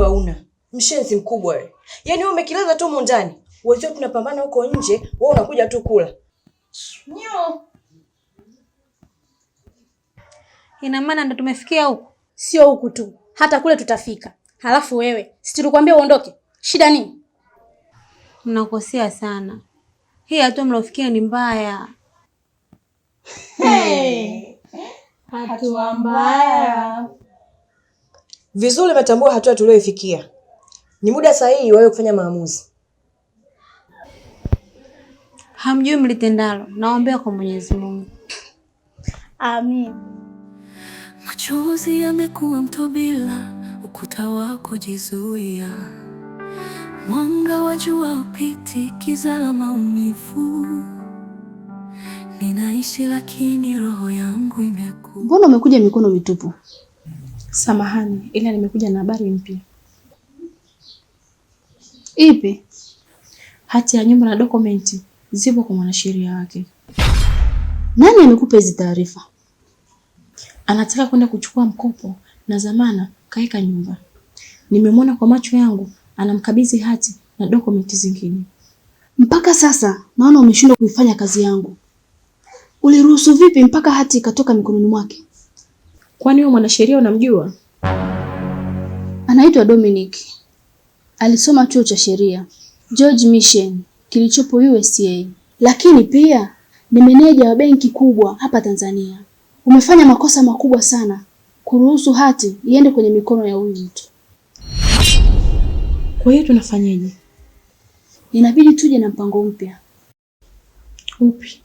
Hauna mshenzi mkubwa wewe. Yaani wewe umekilaza tu huko ndani. Wewe tunapambana huko nje, wewe unakuja tu kula. Nyo. Ina maana ndo tumefikia huko? Sio huku tu. Hata kule tutafika. Halafu wewe, si tulikwambia uondoke. Shida nini? Mnakosea sana. Hii hatua mlofikia ni mbaya. Hatua mbaya. Vizuri umetambua hatua tulioifikia. Ni muda sahihi wewe kufanya maamuzi. Hamjui mlitendalo. Naombea kwa Mwenyezi Mungu. Amin. Machozi yamekuwa mto bila ukuta wako jizuia. Mwanga wa jua upiti, giza la maumivu. Ninaishi lakini roho yangu imekuwa. Mbona umekuja mikono mitupu? Samahani, ila nimekuja na habari mpya. Ipi? Hati ya nyumba na dokumenti zipo kwa mwanasheria wake. Nani amekupa hizi taarifa? Anataka kwenda kuchukua mkopo na Zamana kaeka nyumba. Nimemwona kwa macho yangu anamkabidhi hati na dokumenti zingine. Mpaka sasa naona umeshindwa kuifanya kazi yangu. Uliruhusu vipi mpaka hati ikatoka mikononi mwake? Kwani huyo mwanasheria unamjua? Anaitwa Dominic. Alisoma chuo cha sheria George Mission kilichopo USA, lakini pia ni meneja wa benki kubwa hapa Tanzania. Umefanya makosa makubwa sana kuruhusu hati iende kwenye mikono ya huyu mtu. Kwa hiyo tunafanyaje? Inabidi tuje na mpango mpya. Upi?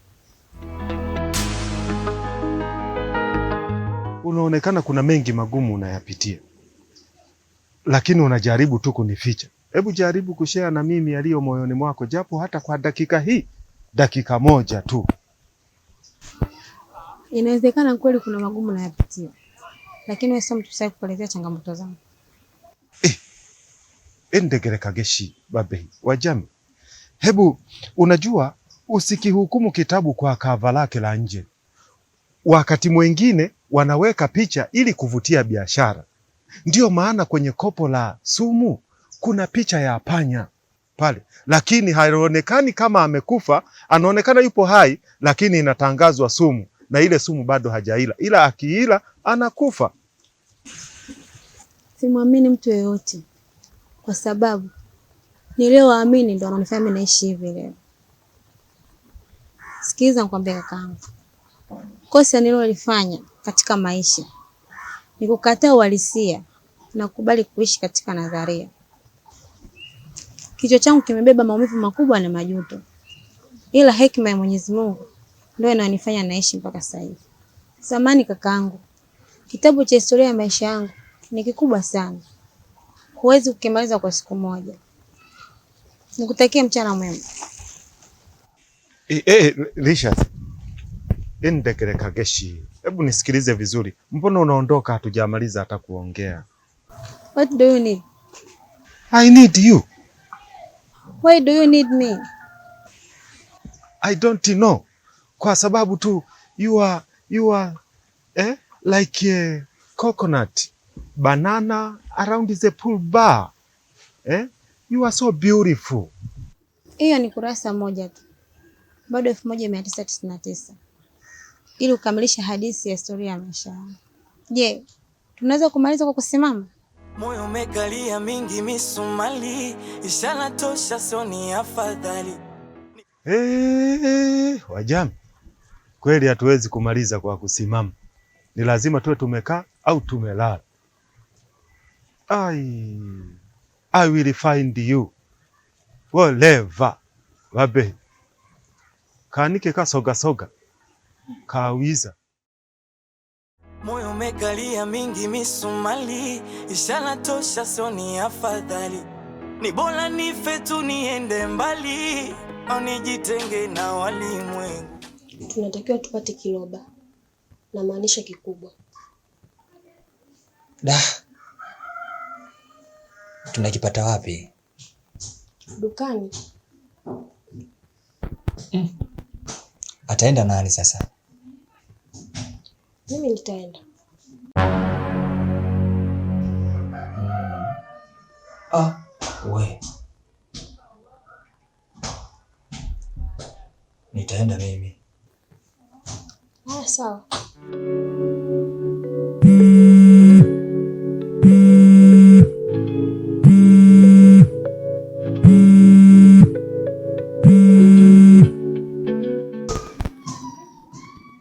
Unaonekana kuna mengi magumu unayapitia, lakini unajaribu tu kunificha. Hebu jaribu kushare na mimi yaliyo moyoni mwako, japo hata kwa dakika hii, dakika moja tu. Inawezekana kweli kuna magumu unayapitia, lakini wewe sio mtu sahihi kuelezea changamoto zangu. Endegereka geshi babe wajami. Hebu unajua usikihukumu kitabu kwa kava lake la nje. Wakati mwingine wanaweka picha ili kuvutia biashara. Ndiyo maana kwenye kopo la sumu kuna picha ya panya pale, lakini haionekani kama amekufa, anaonekana yupo hai, lakini inatangazwa sumu, na ile sumu bado hajaila, ila akiila anakufa. Simwamini mtu yeyote, kwa sababu niliowaamini ndo wananifanya mimi naishi hivi leo. Sikiliza nikwambie kakaangu, kosa nililolifanya katika maisha ni kukataa uhalisia na kukubali kuishi katika nadharia. Kichwa changu kimebeba maumivu makubwa na majuto, ila hekima ya Mwenyezi Mungu ndio inanifanya naishi mpaka sasa hivi. Samani kakaangu, kitabu cha historia ya maisha yangu ni kikubwa sana, huwezi kukimaliza kwa siku moja. Nikutakia mchana mwema. Lisha, endegereka geshi. Hebu nisikilize vizuri. Mbona unaondoka hatujamaliza hata kuongea? What do you need? I need you. Why do you need me? I don't know. Kwa sababu tu you are like a coconut banana around the pool bar. You are so beautiful. Hiyo ni kurasa moja tu, bado 1999 ili ukamilisha hadithi ya historia ya maisha yangu. Je, tunaweza kumaliza kwa kusimama? Moyo umekalia mingi misumali, ishara tosha soni afadhali. Wajami, kweli hatuwezi kumaliza kwa kusimama. Ni lazima tuwe tumekaa au tumelala. I will find you wherever babe. Kanike kasoga soga kawiza. Moyo umekalia mingi misumali, ishara tosha soni afadhali. Ni bora nife tu niende mbali, au nijitenge na walimwengu. Tunatakiwa tupate kiloba, na maanisha kikubwa. Tunakipata wapi? Dukani. Ataenda nani sasa? Mimi nitaenda. We. Nitaenda mimi. Sawa.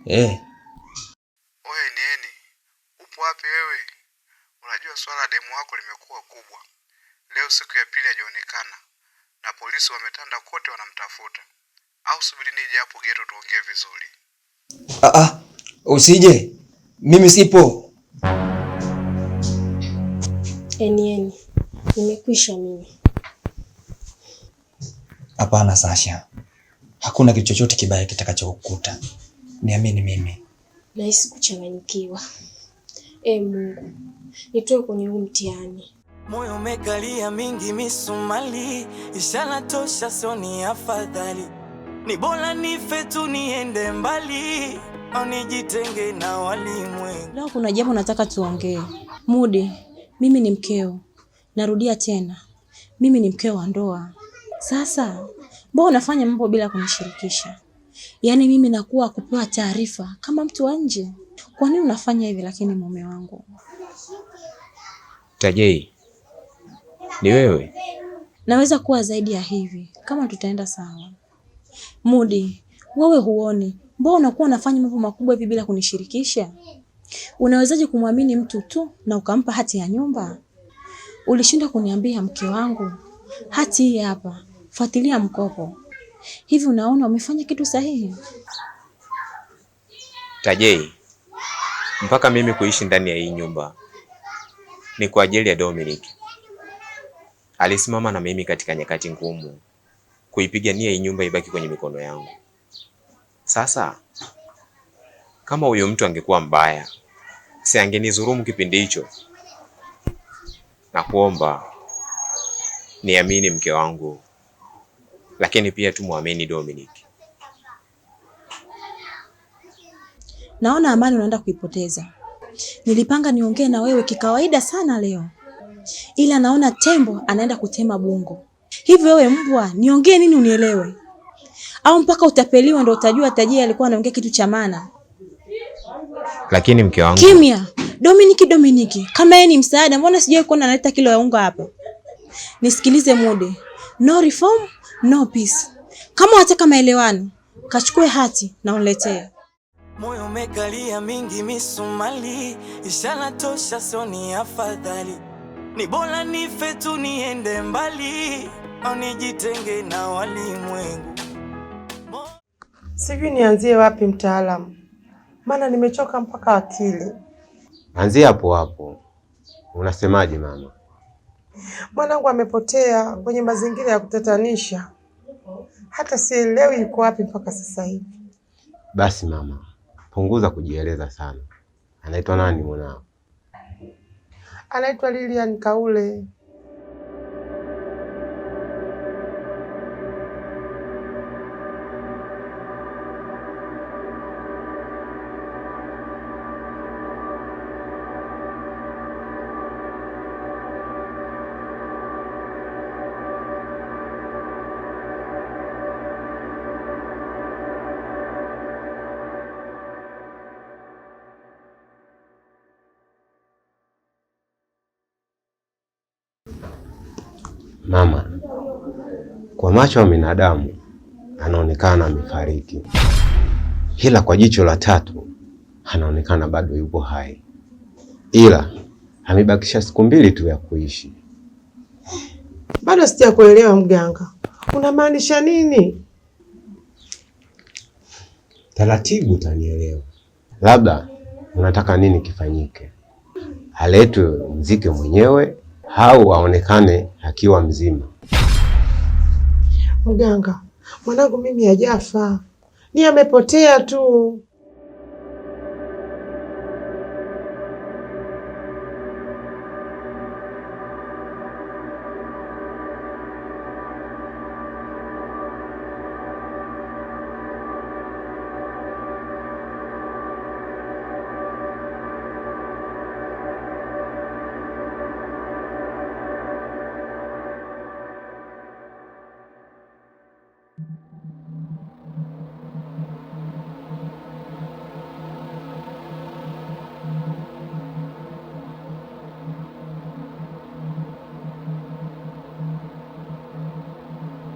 Oye nini? Upo wapi wewe? Unajua swala demu wako limekuwa kubwa. Leo siku ya pili hajaonekana na polisi wametanda kote wanamtafuta. Au subiri nije hapo geto tuongee vizuri. Usije. Mimi sipo. Eni, nimekwisha mimi. Hapana Sasha. Hakuna kitu chochote kibaya kitakachokukuta. Niamini mimi. Nahisi kuchanganyikiwa. Mungu, nitoe kwenye huu mtihani. Moyo umekalia mingi misumali, ishara tosha soni afadhali. Ni bora nife tu niende mbali, nijitenge na walimwengu. Leo kuna jambo nataka tuongee. Mudi, mimi ni mkeo. Narudia tena. Mimi ni mkeo wa ndoa. Sasa, mbona unafanya mambo bila kunishirikisha? Yaani mimi nakuwa kupewa taarifa kama mtu wa nje. Kwa nini unafanya hivi lakini mume wangu? Tajei, ni wewe? Naweza kuwa zaidi ya hivi kama tutaenda sawa. Mudi, wewe huoni? Mbona unakuwa unafanya mambo makubwa hivi bila kunishirikisha? Unawezaje kumwamini mtu tu na ukampa hati ya nyumba? Ulishinda kuniambia mke wangu, hati hii hapa, fuatilia mkopo. Hivi unaona umefanya kitu sahihi? Tajei, mpaka mimi kuishi ndani ya hii nyumba ni kwa ajili ya Dominic. Alisimama na mimi katika nyakati ngumu kuipigania hii nyumba ibaki kwenye mikono yangu. Sasa kama huyo mtu angekuwa mbaya, si angenidhulumu kipindi hicho? Na kuomba niamini mke wangu, lakini pia tumwamini Dominic. Naona amani unaenda kuipoteza. Nilipanga niongee na wewe kikawaida sana leo, ila naona tembo anaenda kutema bungo. Hivi wewe mbwa, niongee nini unielewe? Au mpaka utapeliwa ndio utajua Tajei alikuwa anaongea kitu cha maana? Lakini mke wangu. Kimya! Dominic, kama yeye ni msaada, mbona sijawahi kuona analeta kilo ya unga hapa? Nisikilize Mudi. No reform, no peace. Kama unataka maelewano, kachukue hati na uniletee. Moyo umekalia mingi misumali, ishara tosha soni afadhali. Ni bora nife tu niende mbali, au nijitenge na walimwengu. Sijui nianzie wapi mtaalamu, maana nimechoka mpaka akili. Anzia hapo hapo. Unasemaje mama? Mwanangu amepotea kwenye mazingira ya kutatanisha. Hata sielewi yuko wapi mpaka sasa hivi. Basi mama, punguza kujieleza sana. Anaitwa nani mwanao? Anaitwa Lilian Kaule. Mama, kwa macho ya binadamu anaonekana amefariki, ila kwa jicho la tatu anaonekana bado yupo hai, ila amebakisha siku 2 tu ya kuishi. Bado sijakuelewa mganga, unamaanisha nini? Taratibu utanielewa. Labda unataka nini kifanyike? Aletwe mzike mwenyewe au aonekane akiwa mzima? Mganga, mwanangu mimi hajafa, ni amepotea tu.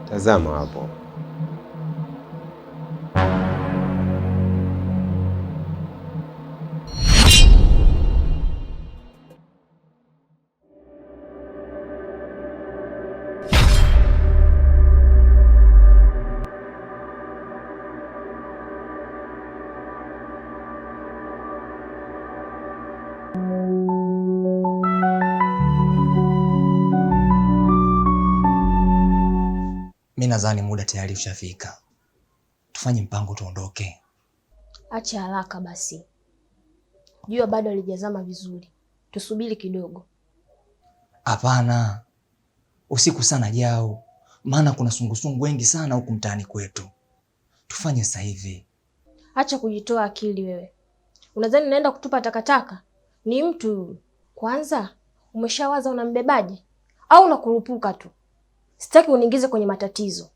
Tazama hapo. Mimi nadhani muda tayari ushafika. Tufanye mpango tuondoke. Acha haraka basi. Jua bado halijazama vizuri. Tusubiri kidogo. Hapana. Usiku sana jao. Maana kuna sungusungu wengi sana huku mtaani kwetu. Tufanye sasa hivi. Acha kujitoa akili wewe. Unadhani naenda kutupa takataka? Ni mtu kwanza. Umeshawaza unambebaje au unakurupuka tu? Sitaki uniingize kwenye matatizo.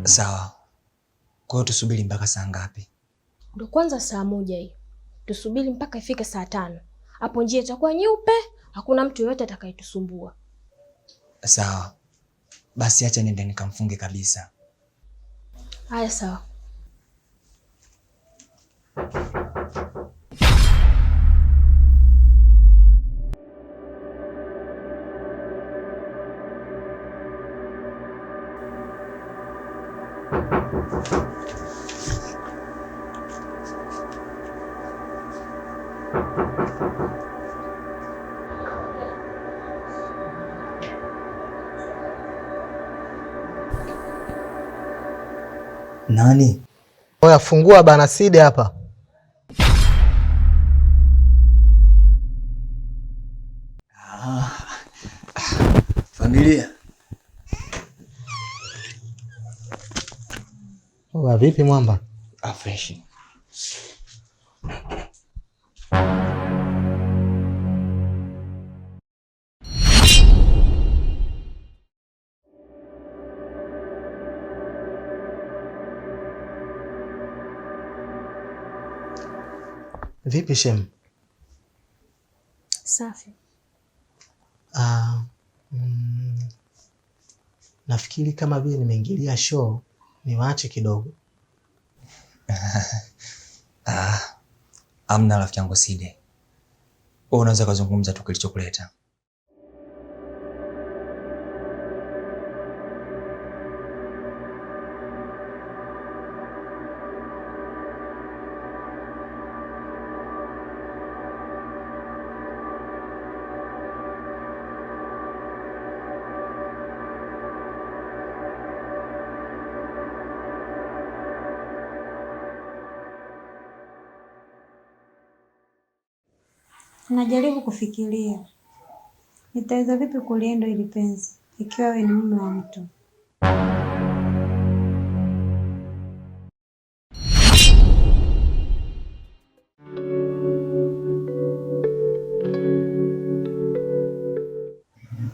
Sawa. Kwa hiyo tusubiri mpaka saa ngapi? Ndio kwanza saa 1 hii. Tusubiri mpaka ifike saa 5. Hapo njia itakuwa nyeupe, hakuna mtu yoyote atakayetusumbua. Sawa. Basi acha niende nikamfunge kabisa. Haya sawa. Nani? Oya, fungua bana, Side hapa. Familia. Oya, vipi mwamba? Fresh. Vipi Shem? Safi. Nafikiri kama vile nimeingilia show, niwaache kidogo. Amna rafiki yangu Side. Wewe unaweza kuzungumza tu kilichokuleta. Najaribu kufikiria nitaweza vipi kulienda ili penzi ikiwa wewe ni mume wa mtu.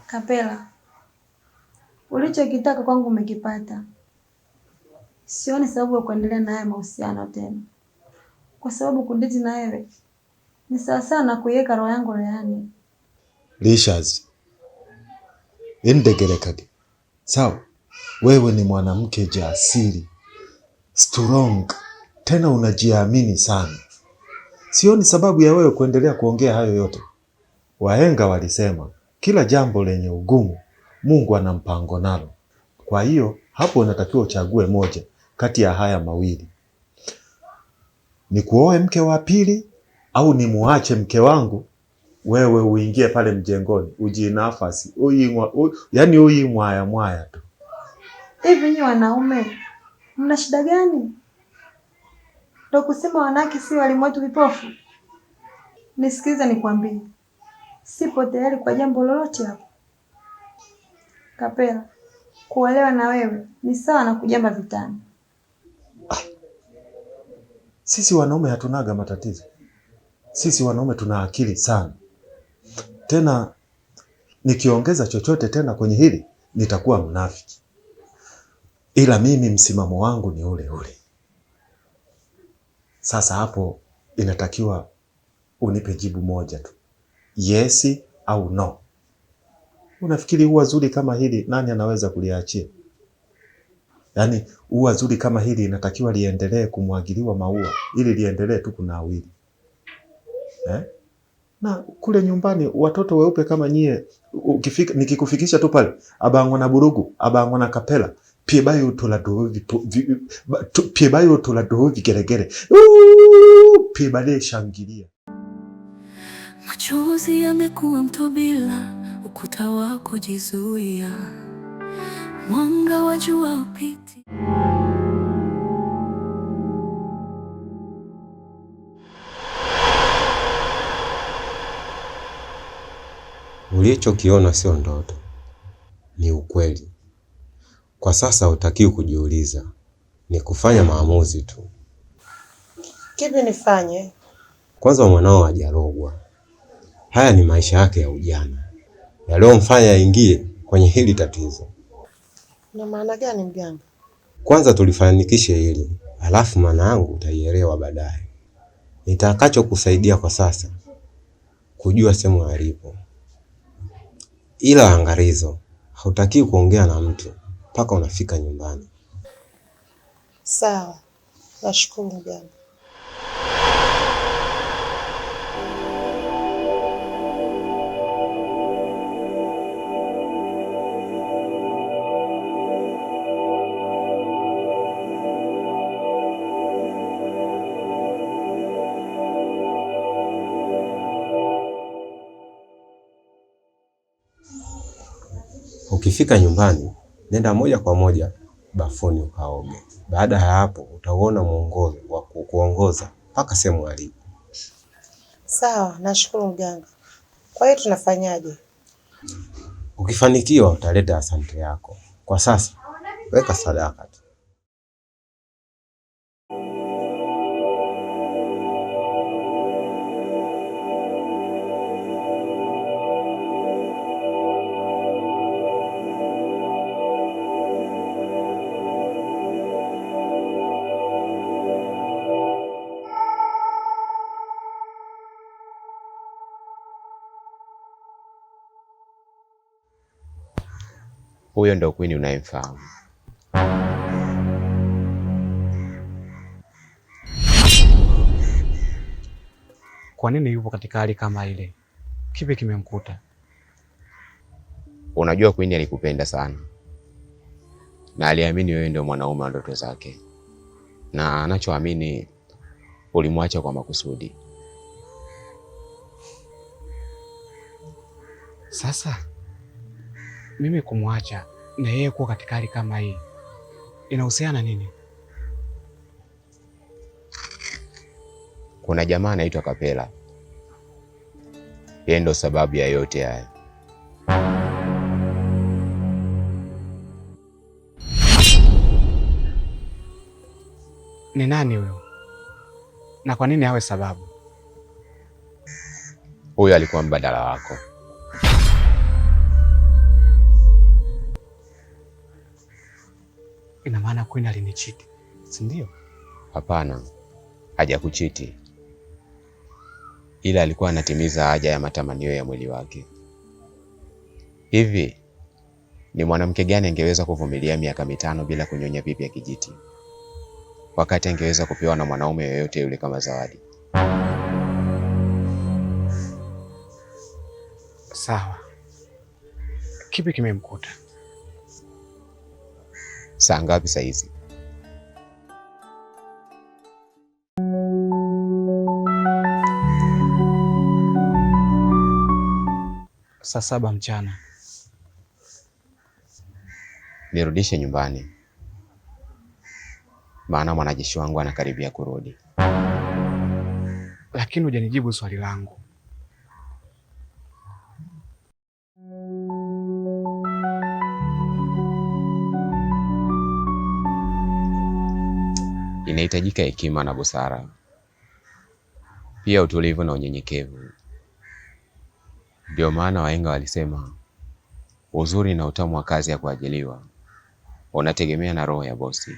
Kapela, ulichokitaka kwangu umekipata. Sioni sababu ya kuendelea na haya mahusiano tena, kwa sababu kudeti na wewe ni sawa sana kuiweka roho yangu rehani. Lishaz, indegerekage. Sawa, wewe ni mwanamke jasiri, strong, tena unajiamini sana. Sioni sababu ya wewe kuendelea kuongea hayo yote. Wahenga walisema, kila jambo lenye ugumu, Mungu ana mpango nalo. Kwa hiyo, hapo unatakiwa uchague moja kati ya haya mawili. Ni kuoe mke wa pili au ni muache mke wangu wewe uingie pale mjengoni ujinafasi yani mwaya tu. Hivi nyinyi wanaume mna shida gani? Ndio kusema wanawake si walimu wetu vipofu? Nisikilize nikwambie, sipo tayari kwa jambo lolote hapo. Kapela, kuolewa na wewe ni sawa na kujamba vitani. Sisi wanaume hatunaga matatizo. Sisi wanaume tuna akili sana. Tena nikiongeza chochote tena kwenye hili nitakuwa mnafiki. Ila mimi msimamo wangu ni ule ule. Sasa hapo inatakiwa unipe jibu moja tu. Yes au no. Unafikiri ua zuri kama hili nani anaweza kuliachia? Yaani ua zuri kama hili inatakiwa liendelee kumwagiliwa maua ili liendelee tu kunawiri. Na kule nyumbani watoto weupe kama nyie nikikufikisha tu pale abangwa na burugu, abangwa na kapela, piebayo toladovi geregere. Piebale shangilia. Machozi yamekuwa mto bila ukuta wako jizuia. Mwanga wa jua upiti. Ulichokiona sio ndoto, ni ukweli. Kwa sasa hutakiwi kujiuliza ni kufanya maamuzi tu. Kipi nifanye? Kwanza mwanao hajarogwa. Haya ni maisha yake ya ujana yaliyomfanya aingie kwenye hili tatizo. Na maana gani mganga? Kwanza tulifanikishe hili, alafu maana yangu utaielewa baadaye. Nitakacho kusaidia kwa sasa kujua sehemu alipo. Ila angalizo, hautaki kuongea na mtu mpaka unafika nyumbani. Sawa. Nashukuru mganga. Ukifika nyumbani, nenda moja kwa moja bafuni ukaoge. Baada ya hapo utaona mwongozo wa kukuongoza mpaka sehemu alipo. Sawa, nashukuru mganga. Kwa hiyo tunafanyaje? Ukifanikiwa utaleta asante yako. Kwa sasa weka sadaka tu. Huyo ndo Queen unayemfahamu. Kwa nini yupo katika hali kama ile? Kipi kimemkuta? Unajua Queen alikupenda sana na aliamini wewe ndio mwanaume wa ndoto zake, na anachoamini ulimwacha kwa makusudi. Sasa mimi kumwacha na yeye kuwa katika hali kama hii inahusiana nini? Kuna jamaa anaitwa Kapela. Yeye ndo sababu ya yote haya. Ni nani huyo? Na kwa nini awe sababu? Huyo alikuwa mbadala wako. Ina maana Queen alinichiti, si ndio? Hapana, hajakuchiti. Ila alikuwa anatimiza haja ya matamanio ya mwili wake. Hivi ni mwanamke gani angeweza kuvumilia miaka 5 bila kunyonya pipi ya kijiti, wakati angeweza kupewa na mwanaume yoyote yule kama zawadi? Sawa. Kipi kimemkuta? Saa ngapi saa hizi? Saa 7 mchana. Nirudishe nyumbani, maana mwanajeshi wangu anakaribia kurudi. Lakini hujanijibu swali langu. Inahitajika hekima na busara, pia utulivu na unyenyekevu. Ndio maana wahenga walisema uzuri na utamu wa kazi ya kuajiliwa unategemea na roho ya bosi.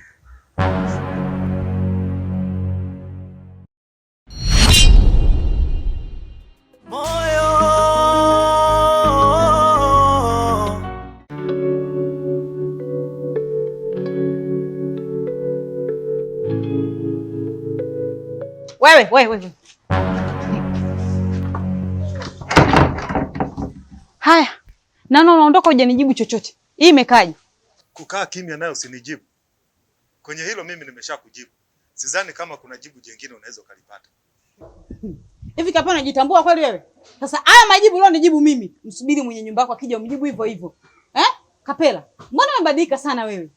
Wewe. Haya. Nana unaondoka hujanijibu chochote. Hii imekaje? Kukaa kimya nayo usinijibu. Kwenye hilo mimi nimeshakujibu. Sidhani kama kuna jibu jingine unaweza ukalipata. Hivi Kapela unajitambua kweli wewe? Sasa haya majibu leo nijibu mimi. Msubiri mwenye nyumba yako akija umjibu hivyo hivyo. Kapela, mbona umebadilika sana wewe?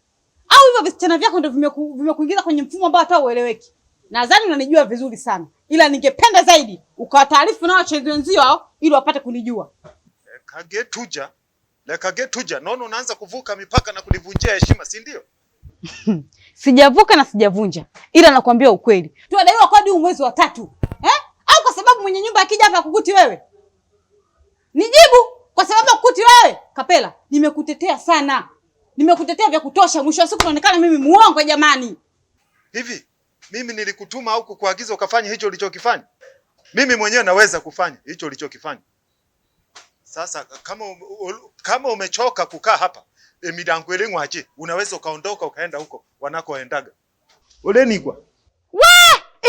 Au hivyo visichana vyako ndio vimekuingiza kwenye mfumo ambao hata ueleweki? Nadhani unanijua vizuri sana. Ila ningependa zaidi ukawataarifu na wachezi wenzio hao ili wapate kunijua. Leka getuja. Naona unaanza kuvuka mipaka na kunivunjia heshima, si ndio? Sijavuka na sijavunja, ila nakwambia ukweli, tunadaiwa kodi huu mwezi wa 3 au kwa sababu mwenye nyumba akija hapa kukuti wewe? Nijibu, kwa sababu kukuti wewe? Kapela, nimekutetea sana, nimekutetea vya kutosha. Mwisho wa siku unaonekana mimi muongo. Jamani, hivi mimi nilikutuma au kukuagiza ukafanya hicho ulichokifanya? Mimi mwenyewe naweza kufanya hicho ulichokifanya. Sasa kama umechoka kukaa hapa emidangu elengwa aje, unaweza ukaondoka ukaenda huko wanakoendaga. Olenigwa. We!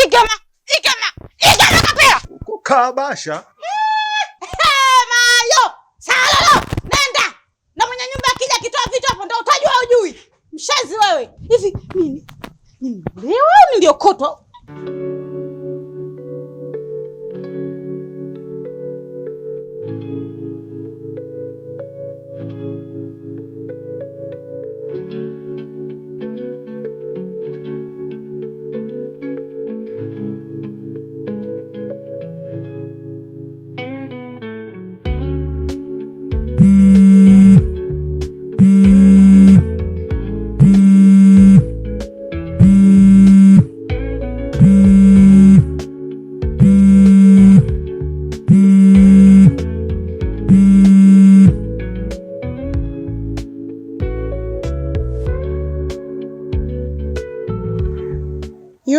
Igama Kapela. Kabasha. Mayo! Salalo! Nenda! Na mwenye nyumba akija kitoa vitu hapo ndio utajua hujui. Mshazi wewe. Hivi mimi leo niliokotwa.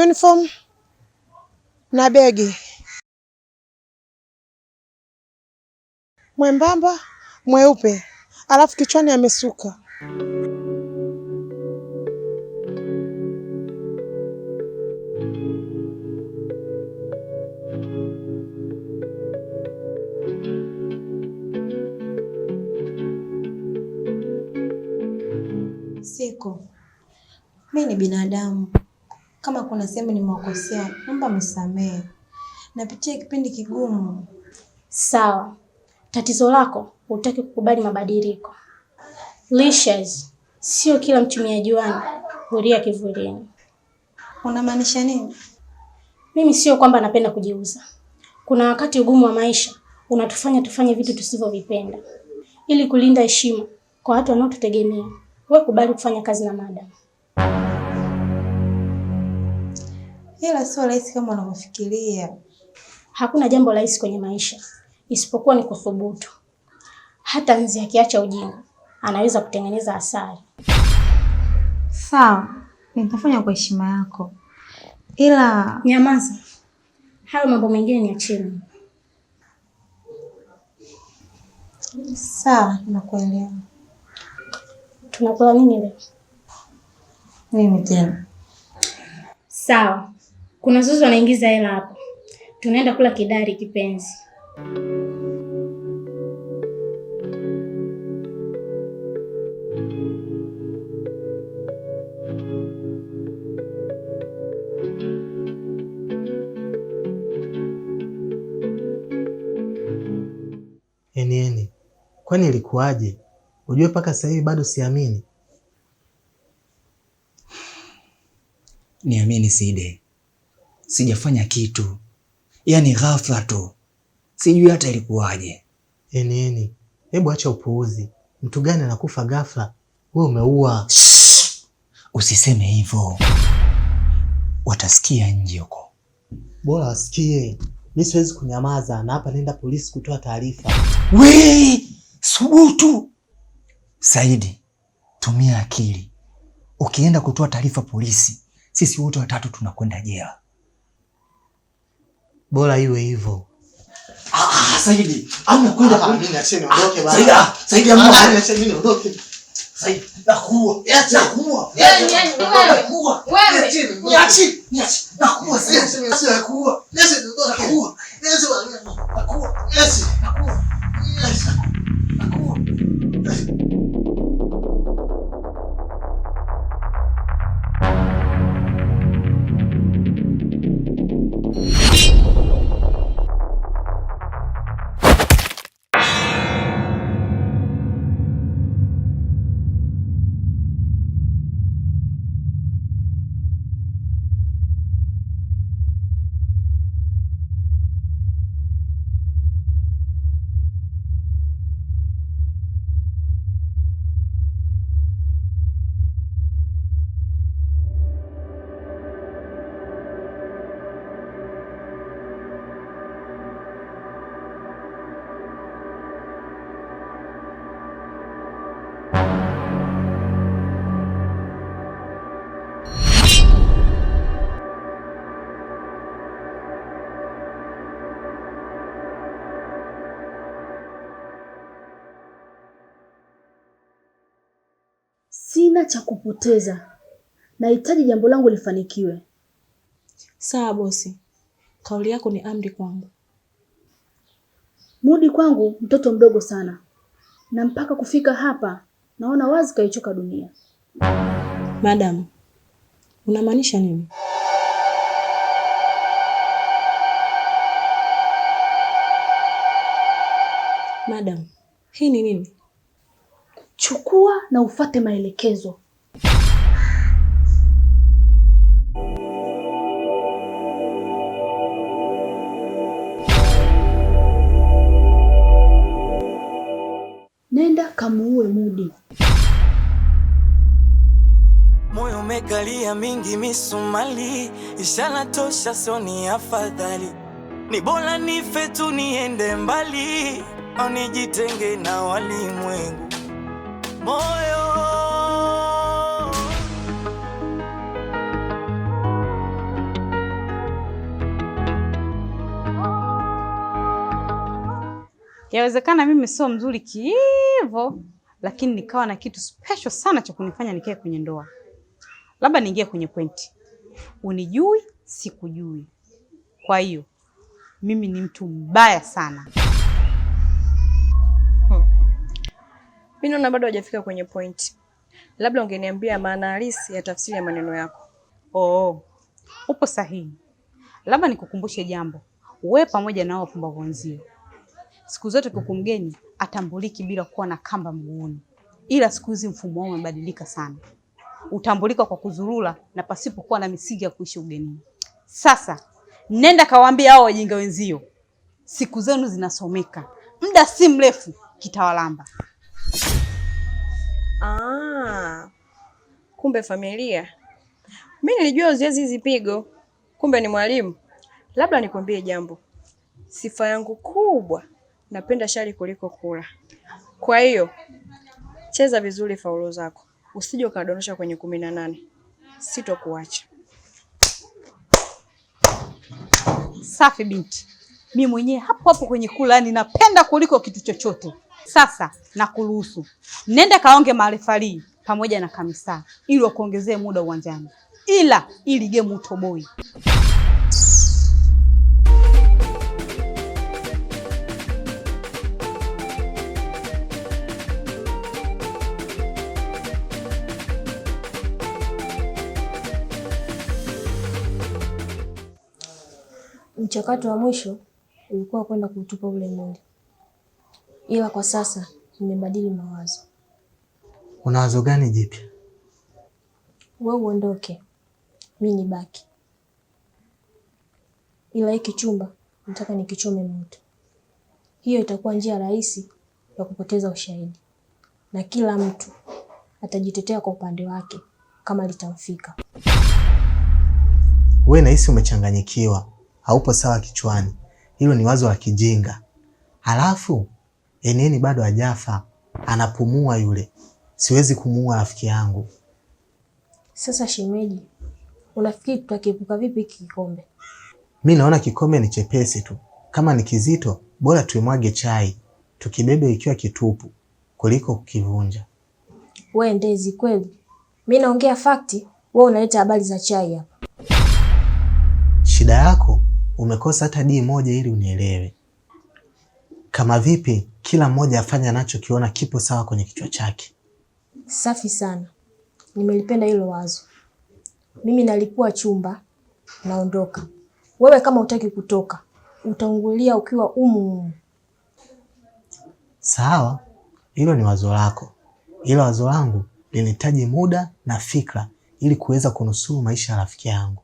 Uniform na begi mwembamba mweupe, alafu kichwani amesuka. Siko, mimi ni binadamu. Kama kuna sehemu nimewakosea, naomba mnisamehe. Napitia kipindi kigumu. Sawa. Tatizo lako hutaki kukubali mabadiliko. Licious, sio kila mchumia juani huria kivulini. Unamaanisha nini? Mimi sio kwamba napenda kujiuza. Kuna wakati ugumu wa maisha unatufanya tufanye vitu tusivyovipenda ili kulinda heshima kwa watu wanaotutegemea. Wewe kubali kufanya kazi na madam. Ila sio rahisi kama unavyofikiria. Hakuna jambo rahisi kwenye maisha isipokuwa ni kuthubutu. Hata nzi akiacha ujinga anaweza kutengeneza asali. Sawa, nitafanya kwa heshima yako. Ila nyamaza. Hayo mambo mengine ni acheni. Sawa, nakuelewa. Tunakula nini leo? Mimi tena. Sawa. Kuna Zuzu anaingiza hela hapo. Tunaenda kula kidari kipenzi. Eni, kwani ilikuwaje? Ujue mpaka sasa hivi bado siamini. Niamini Side, sijafanya kitu, yaani ghafla tu, sijui hata ilikuwaje. Eni, hebu acha upuuzi. Mtu gani anakufa ghafla? Wewe umeua. Usiseme hivyo, watasikia nje huko. Bora wasikie. Mimi siwezi kunyamaza, na hapa nenda polisi kutoa taarifa. We, subutu. Saidi, tumia akili. Ukienda kutoa taarifa polisi, sisi wote watatu tunakwenda jela. Bora iwe hivyo. Saidi, anakwenda mimi niacheni ondoke bana. Saidi, niacheni mimi ondoke. Saidi, nakuua. Nakuua. Wewe. Niachi. Nakuua. Sisi nakuua. Nakuua. sina cha kupoteza, nahitaji jambo langu lifanikiwe. Sawa bosi, kauli yako ni amri kwangu. Mudi kwangu mtoto mdogo sana, na mpaka kufika hapa naona wazi kaichoka dunia. Madam, unamaanisha nini? Madam, hii ni nini? Chukua na ufate maelekezo. Nenda kamuue Mudi. Moyo umekalia mingi misumali, ishara tosha soni afadhali. Ni bora nife tu niende mbali, au nijitenge na walimwengu. Moyo yawezekana mimi sio mzuri kiivo, lakini nikawa na kitu special sana cha kunifanya nikae kwenye ndoa. Labda niingie kwenye pointi. Unijui, sikujui. Kwa hiyo mimi ni mtu mbaya sana. Mimi naona bado hujafika kwenye point. Labda ungeniambia maana halisi ya tafsiri ya maneno yako. Oh, upo sahihi. Labda nikukumbushe jambo. Wewe pamoja na wapumbavu wenzio, siku zote kuku mgeni atambuliki bila kuwa na kamba mguuni. Ila siku hizi mfumo wao umebadilika sana. Utambulika kwa kuzurula na pasipo kuwa na misingi ya kuishi ugenini. Sasa nenda kawaambia hao wajinga wenzio, siku zenu zinasomeka. Muda si mrefu kitawalamba. Kumbe familia. Mimi nilijua uziezi hizi pigo. Kumbe ni mwalimu. Labda nikwambie jambo. Sifa yangu kubwa, napenda shari kuliko kula. Kwa hiyo cheza vizuri faulo zako. Usije ukadondosha kwenye 18. Sitokuacha. Safi binti. Mimi mwenyewe hapo hapo kwenye kula, yani napenda kuliko kitu chochote. Sasa nakuruhusu. Nenda kaonge marefali pamoja na kamisa ili wakuongezee muda uwanjani. Ila ili game utoboi. Mchakato wa mwisho ulikuwa kwenda kutupa ule mwili, ila kwa sasa nimebadili mawazo. Una wazo gani jipya? Wewe uondoke, mimi nibaki, ila hiki chumba nataka nikichome moto. Hiyo itakuwa njia rahisi ya kupoteza ushahidi, na kila mtu atajitetea kwa upande wake kama litamfika. Wewe nahisi umechanganyikiwa, haupo sawa kichwani. Hilo ni wazo la kijinga. Halafu Eneni bado hajafa, anapumua yule. Siwezi kumuua rafiki yangu. Sasa shemeji, unafikiri tutakiepuka vipi hiki kikombe? Mimi naona kikombe ni chepesi tu. Kama ni kizito, bora tuimwage chai, tukibebe ikiwa kitupu kuliko kukivunja. Wewe ndezi kweli. Mimi naongea fakti, wewe unaleta habari za chai hapa. Shida yako umekosa hata dii moja ili unielewe. Kama vipi kila mmoja afanya anachokiona kipo sawa kwenye kichwa chake. Safi sana. Nimelipenda hilo wazo. Mimi nalipua chumba, naondoka. Wewe kama hutaki kutoka, utaungulia ukiwa umu. Sawa, hilo ni wazo lako. Ila wazo langu linahitaji muda na fikra ili kuweza kunusuru maisha ya rafiki yangu.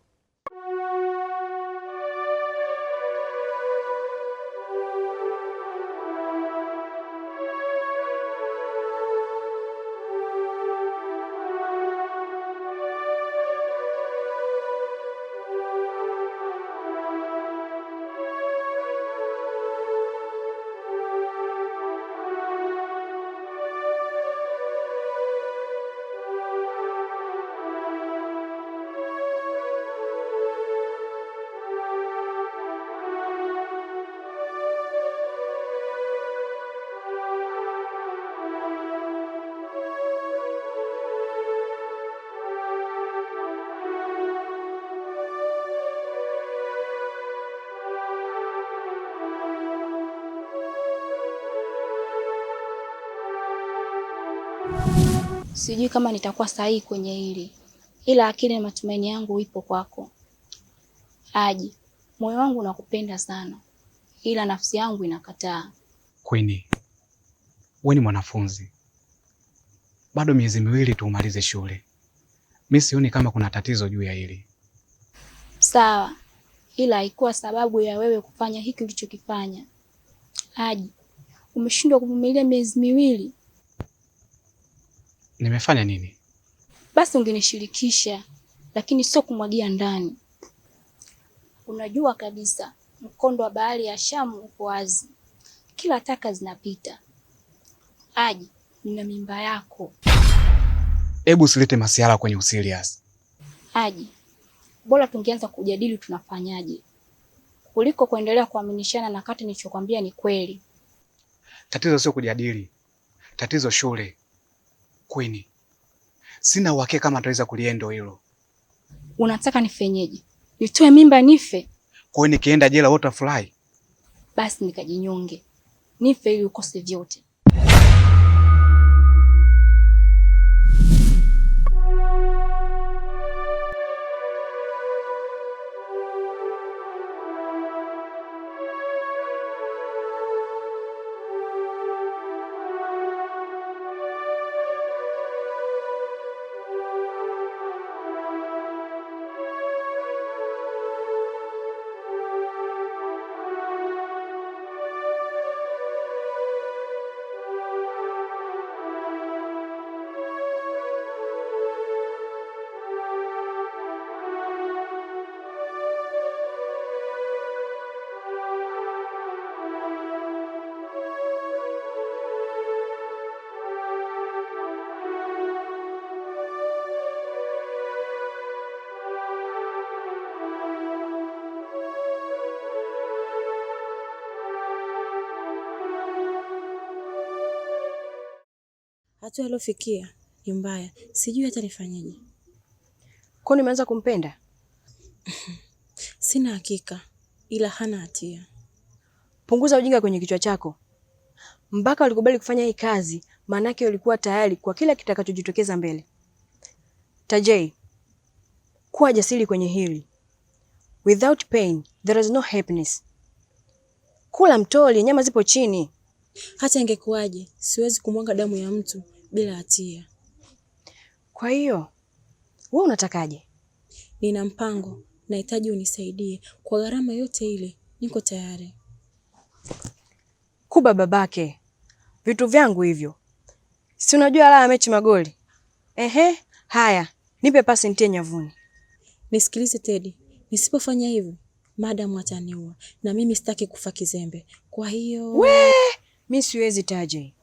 Sijui kama nitakuwa sahihi kwenye hili, ila akili na matumaini yangu ipo kwako. Haji, moyo wangu unakupenda sana, ila nafsi yangu inakataa. Queen, wewe ni mwanafunzi, bado miezi miwili tu umalize shule. Mimi sioni kama kuna tatizo juu ya hili. Sawa, ila haikuwa sababu ya wewe kufanya hiki ulichokifanya. Haji, umeshindwa kuvumilia miezi miwili. Nimefanya nini? Basi ungenishirikisha, lakini sio kumwagia ndani. Unajua kabisa mkondo wa bahari ya Shamu uko wazi, kila taka zinapita. Haji, nina mimba yako. Hebu usilete masiala kwenye userious. Haji, bora tungeanza kujadili tunafanyaje kuliko kuendelea kuaminishana na kati nilichokwambia ni kweli. Tatizo sio kujadili, tatizo shule. Queen, sina uhakika kama tutaweza kuliendo hilo. Unataka nifenyeje? Nitoe mimba nife? Kwa hiyo nikienda jela wote fly? Basi nikajinyonge, nife ili ukose vyote. Hatua aliofikia ni mbaya, sijui hata nifanyeje. Kwani umeanza kumpenda? Sina hakika, ila hana hatia. Punguza ujinga kwenye kichwa chako. Mpaka ulikubali kufanya hii kazi, maanake ulikuwa tayari kwa kila kitakachojitokeza mbele. Tajay, kuwa jasiri kwenye hili. Without pain, there is no happiness. Kula mtoli, nyama zipo chini. Hata ingekuwaje, siwezi kumwaga damu ya mtu bila hatia. Kwa hiyo, wewe unatakaje? Nina mpango, nahitaji unisaidie kwa gharama yote ile. Niko tayari. Kuba babake. Vitu vyangu hivyo. Si unajua la mechi magoli. Haya, nipe pasi nitie nyavuni. Nisikilize Teddy, nisipofanya hivyo, madam ataniua na mimi sitaki kufa kizembe. Kwa hiyo mimi siwezi Tajay.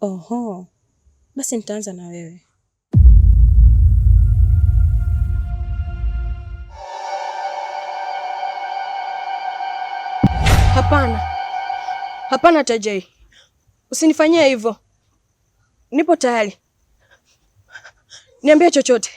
Oho. Basi nitaanza na wewe. Hapana. Hapana Tajay. Usinifanyie hivyo. Nipo tayari. Niambie chochote.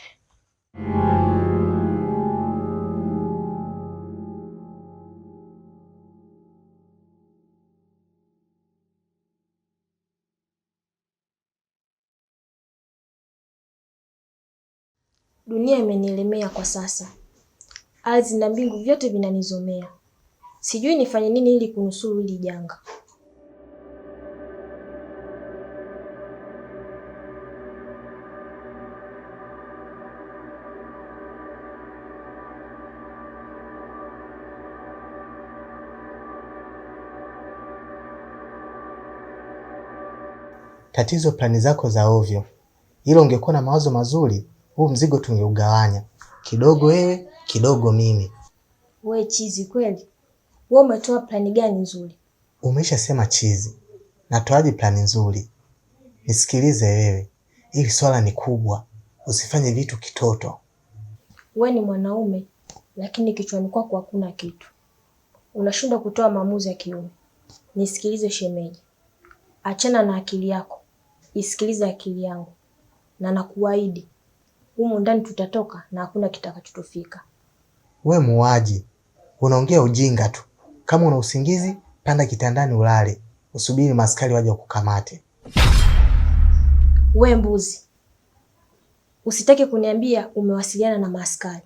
Dunia imenielemea kwa sasa. Ardhi na mbingu vyote vinanizomea. Sijui nifanye nini ili kunusuru hili janga. Tatizo plani zako za ovyo. Hilo ungekuwa na mawazo mazuri, huu mzigo tungeugawanya. Kidogo wewe, kidogo mimi. We chizi kweli. Wewe umetoa plani gani nzuri? Umeshasema chizi. Natoaje plani nzuri? Nisikilize wewe. Hili swala ni kubwa. Usifanye vitu kitoto. We ni mwanaume, lakini kichwani kwako hakuna kitu. Unashindwa kutoa maamuzi ya kiume. Nisikilize shemeji. Achana na akili yako. Isikilize akili yangu. Na nakuahidi, humu ndani tutatoka na hakuna kitakachotufika. We muuaji. Unaongea ujinga tu. Kama una usingizi, panda kitandani ulale. Usubiri maskari waje kukamate. We mbuzi. usitake kuniambia umewasiliana na maaskari.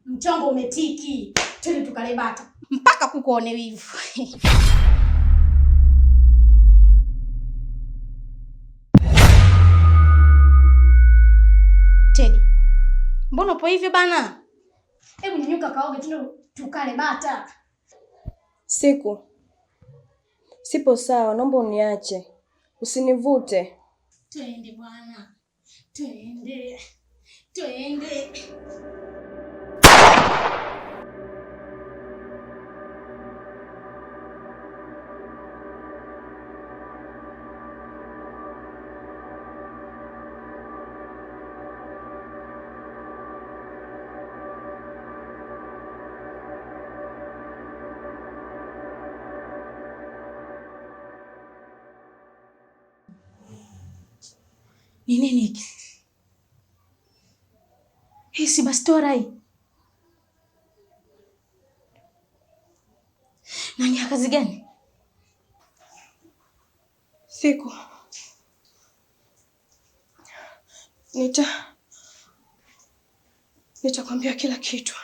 Mchongo umetiki. Twende tukale bata. Mpaka kukuone wivu. Teddy. Mbona upo hivyo bana? Hebu nyanyuka kaoge twende tukale bata. Siku. Sipo sawa, naomba uniache. Usinivute. Twende bwana. Twende. Twende. Ni nini hiki? Hii si bastora hii. Na ni ya kazi gani? Siku. Nitakwambia kila kitu.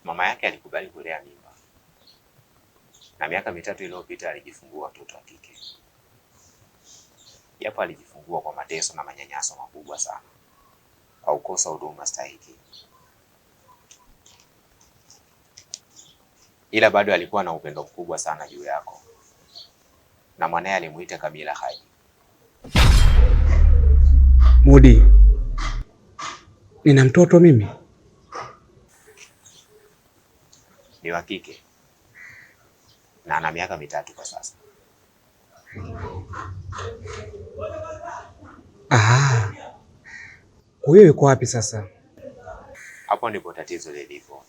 Mama yake alikubali kulea mimba, na miaka 3 iliyopita alijifungua watoto wa kike. Japo alijifungua kwa mateso na manyanyaso makubwa sana, kwa kukosa huduma stahiki, ila bado alikuwa na upendo mkubwa sana juu yako, na mwanae alimuita Kamila Haji. Mudi, nina mtoto mimi. Ni wa kike na ana miaka 3 kwa sasa. Huyo yuko wapi sasa? Hapo ndipo tatizo lilipo.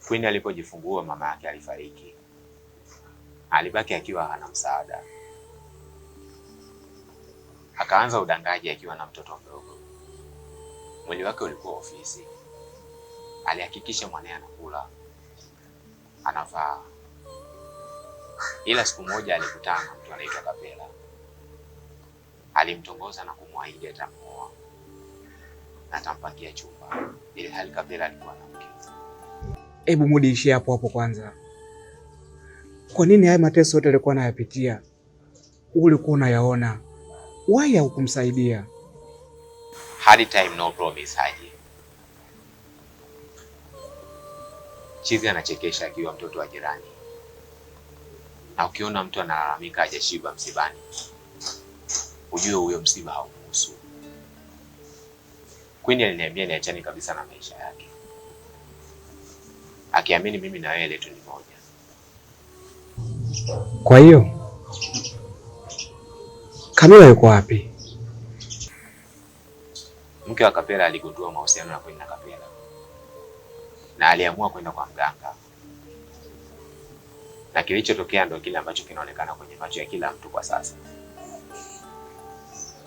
Queen alipojifungua mama yake alifariki. Alibaki akiwa hana msaada. Akaanza udangaji akiwa na mtoto mdogo. Mwili wake ulikuwa ofisi. Alihakikisha mwanae anakula, anavaa. Ila siku moja alikutana na mtu anaitwa Kapela. Alimtongoza na kumwahidi atamuoa na atampangia chumba, ili hali Kapela alikuwa na mke. Hebu Mudi, ishia hapo hapo kwanza. Kwa nini haya mateso yote alikuwa anayapitia ulikuwa unayaona? Why haukumsaidia? Hard time no promise Haji. Chizi anachekesha akiwa mtoto wa jirani. Na ukiona mtu analalamika hajashiba msibani, ujue huyo msiba haumuhusu. Queen aliniambia niachane kabisa na maisha yake, akiamini mimi na wewe letu ni moja. Kwa hiyo Kamila yuko wapi? Mke wa Kapela aligundua mahusiano ya Queen na Kapela, na aliamua kwenda kwa mganga. Na kilichotokea ndio kile ambacho kinaonekana kwenye macho ya kila mtu kwa sasa.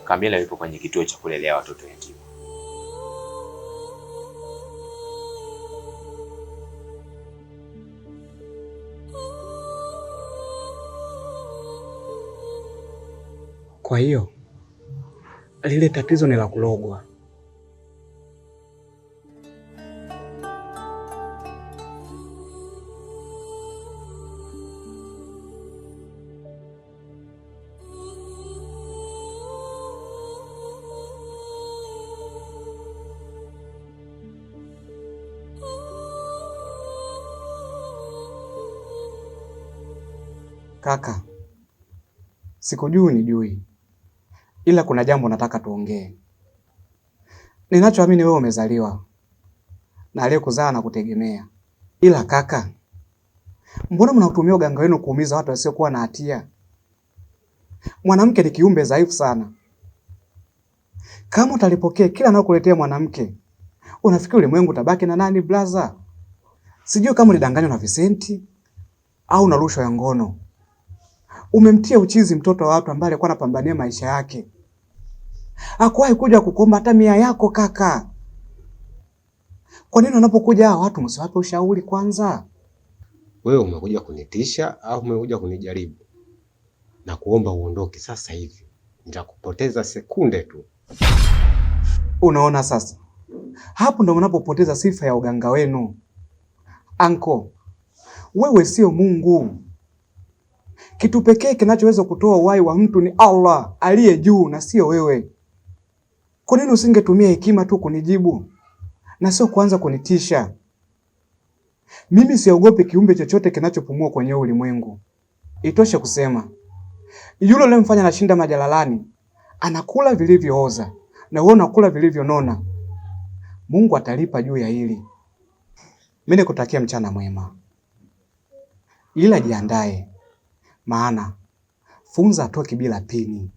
Kamila yupo kwenye kituo cha kulelea watoto yatima. Kwa hiyo lile tatizo ni la kulogwa. Kaka, sikujui nijui, ila kuna jambo nataka tuongee. Ninachoamini wewe umezaliwa na aliyekuzaa na kutegemea, ila kaka, mbona mnautumia uganga wenu kuumiza watu wasiokuwa na hatia? Mwanamke ni kiumbe dhaifu sana. Kama utalipokea kila anayokuletea mwanamke, unafikiri ulimwengu utabaki na nani blaza? Sijui kama ulidanganywa na Vicenti au na rushwa ya ngono. Umemtia uchizi mtoto wa watu ambaye alikuwa anapambania maisha yake. Hakuwahi kuja kukuomba hata 100 yako kaka. Kwa nini unapokuja hao watu msiwape ushauri kwanza? Wewe umekuja kunitisha au umekuja kunijaribu? Na kuomba uondoke sasa hivi. Nitakupoteza sekunde tu. Unaona sasa? Hapo ndo mnapopoteza sifa ya uganga wenu. Anko, wewe sio Mungu. Kitu pekee kinachoweza kutoa uhai wa mtu ni Allah aliye juu na sio wewe. Kwa nini usingetumia hekima tu kunijibu na sio kuanza kunitisha? Mimi siogopi kiumbe chochote kinachopumua kwenye ulimwengu. Itoshe kusema yule aliyemfanya anashinda majalalani anakula vilivyooza na wewe unakula vilivyonona. Mungu atalipa juu ya hili. Mimi nikutakia mchana mwema, ila jiandae, maana funza atoki bila pini.